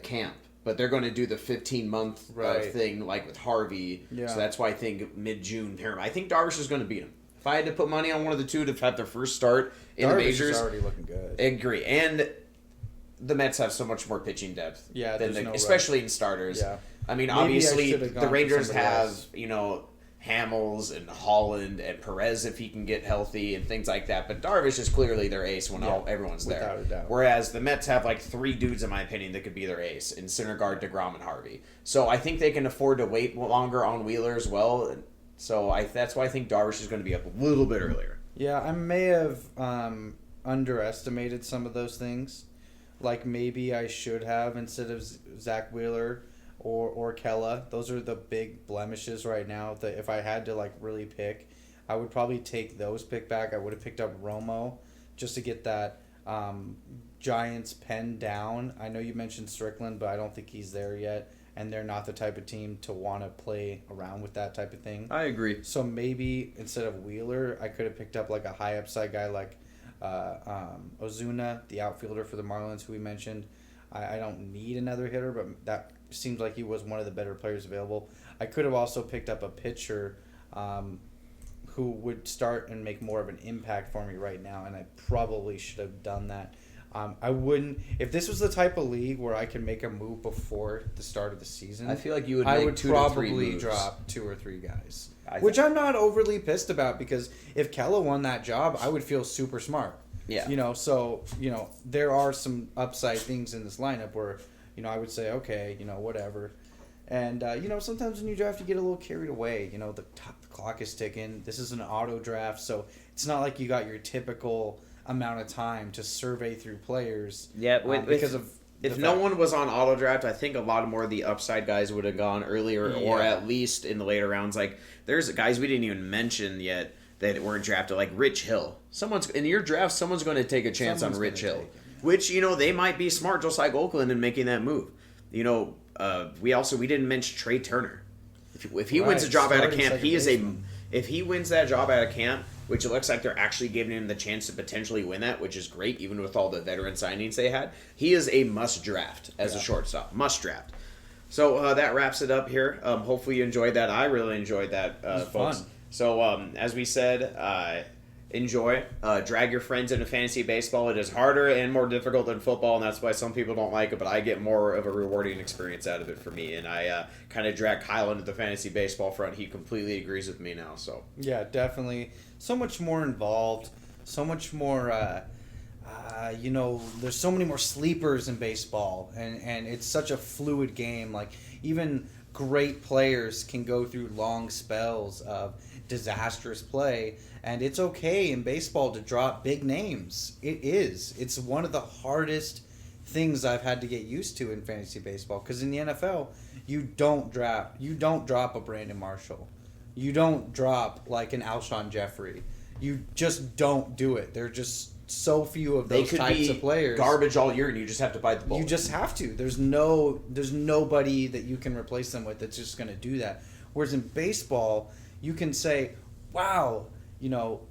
Camp. But they're going to do the 15-month thing like with Harvey. Yeah. So that's why I think mid-June. I think Darvish is going to beat him. If I had to put money on one of the two to have their first start in the majors... Darvish is already looking good. I agree. And the Mets have so much more pitching depth. Yeah, especially in starters. Yeah. I mean, obviously, the Rangers have, Hamels and Holland and Perez if he can get healthy and things like that. But Darvish is clearly their ace when everyone's there. Without a doubt. Whereas the Mets have like 3 dudes, in my opinion, that could be their ace in Syndergaard, DeGrom, and Harvey. So I think they can afford to wait longer on Wheeler as well. So that's why I think Darvish is going to be up a little bit earlier. Yeah, I may have underestimated some of those things. Like maybe I should have instead of Zach Wheeler or Kella. Those are the big blemishes right now. That if I had to really pick, I would probably take those pick back. I would have picked up Romo just to get that Giants pen down. I know you mentioned Strickland, but I don't think he's there yet. And they're not the type of team to want to play around with that type of thing. I agree. So maybe instead of Wheeler, I could have picked up a high upside guy like Ozuna, the outfielder for the Marlins, who we mentioned. I don't need another hitter, but that seems like he was one of the better players available. I could have also picked up a pitcher who would start and make more of an impact for me right now, and I probably should have done that. I wouldn't. If this was the type of league where I can make a move before the start of the season, I feel like you would. I make would 2 to 3 probably moves. drop 2 or 3 guys, which I'm not overly pissed about because if Kella won that job, I would feel super smart. Yeah. So there are some upside things in this lineup where I would say okay, whatever. And sometimes when you draft, you get a little carried away. The clock is ticking. This is an auto draft, so it's not like you got your typical amount of time to survey through players. Yeah, because of if no one was on auto draft, I think a lot more of the upside guys would have gone earlier, or at least in the later rounds. Like there's guys we didn't even mention yet that weren't drafted, like Rich Hill. Someone's in your draft. Someone's going to take a chance on Rich Hill, which they might be smart, just like Oakland, in making that move. We didn't mention Trey Turner. If he wins a job out of camp, if he wins that job out of camp, which it looks like they're actually giving him the chance to potentially win that, which is great, even with all the veteran signings they had. He is a must draft as a shortstop. Must draft. So that wraps it up here. Hopefully you enjoyed that. I really enjoyed that, folks. Fun. So as we said, enjoy. Drag your friends into fantasy baseball. It is harder and more difficult than football, and that's why some people don't like it, but I get more of a rewarding experience out of it for me. And I kind of drag Kyle into the fantasy baseball front. He completely agrees with me now. So Yeah, definitely. So much more involved. So much more, there's so many more sleepers in baseball. And it's such a fluid game. Like, even great players can go through long spells of disastrous play. And it's okay in baseball to drop big names. It is. It's one of the hardest things I've had to get used to in fantasy baseball. Because in the NFL, you don't drop a Brandon Marshall. You don't drop like an Alshon Jeffrey. You just don't do it. There are just so few of those types of players. Garbage all year, and you just have to bite the bullet. You just have to. There's nobody that you can replace them with that's just going to do that. Whereas in baseball, you can say, wow,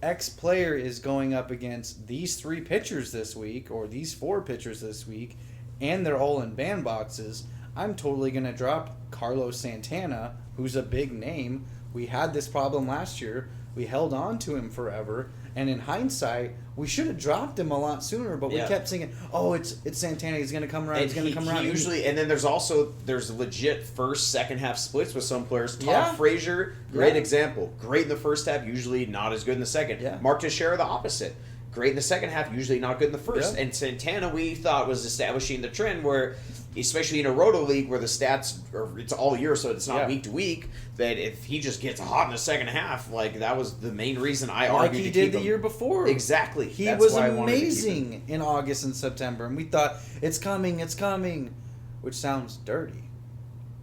X player is going up against these 3 pitchers this week or these 4 pitchers this week, and they're all in bandboxes. I'm totally going to drop Carlos Santana, who's a big name. We had this problem last year. We held on to him forever. And in hindsight, we should have dropped him a lot sooner, but we kept thinking, "Oh, it's Santana. He's going to come around. He's going to come around." Usually, and then there's legit first, second half splits with some players. Todd Frazier, great example. Great in the first half, usually not as good in the second. Yeah. Mark Teixeira, the opposite. Great in the second half, usually not good in the first. Yeah. And Santana, we thought, was establishing the trend where, especially in a Roto league where the stats it's all year, so it's not week to week, that if he just gets hot in the second half, like that was the main reason I argued like he to did keep the him. year before. Exactly. He was amazing in August and September, and we thought it's coming, which sounds dirty.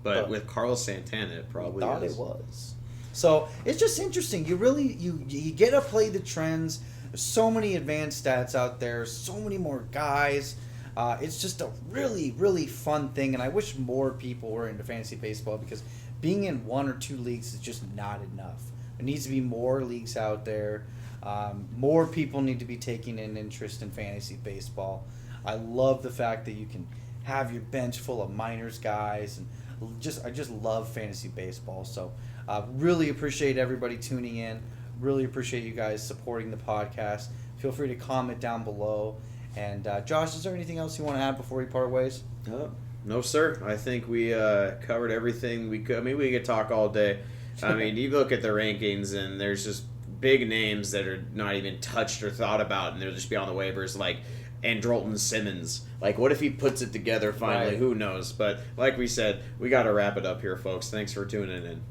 But with Carlos Santana, it probably thought it was. So it's just interesting. You really you get to play the trends. There's so many advanced stats out there, so many more guys. It's just a really, really fun thing, and I wish more people were into fantasy baseball because being in 1 or 2 leagues is just not enough. There needs to be more leagues out there. More people need to be taking an interest in fantasy baseball. I love the fact that you can have your bench full of minors guys, and I just love fantasy baseball. So really appreciate everybody tuning in. Really appreciate you guys supporting the podcast. Feel free to comment down below. And Josh, is there anything else you want to add before we part ways? No, sir. I think we covered everything we could. I mean, we could talk all day. I mean, you look at the rankings, and there's just big names that are not even touched or thought about, and they'll just be on the waivers, like Andrelton Simmons. Like, what if he puts it together finally? Right. Who knows? But like we said, we got to wrap it up here, folks. Thanks for tuning in.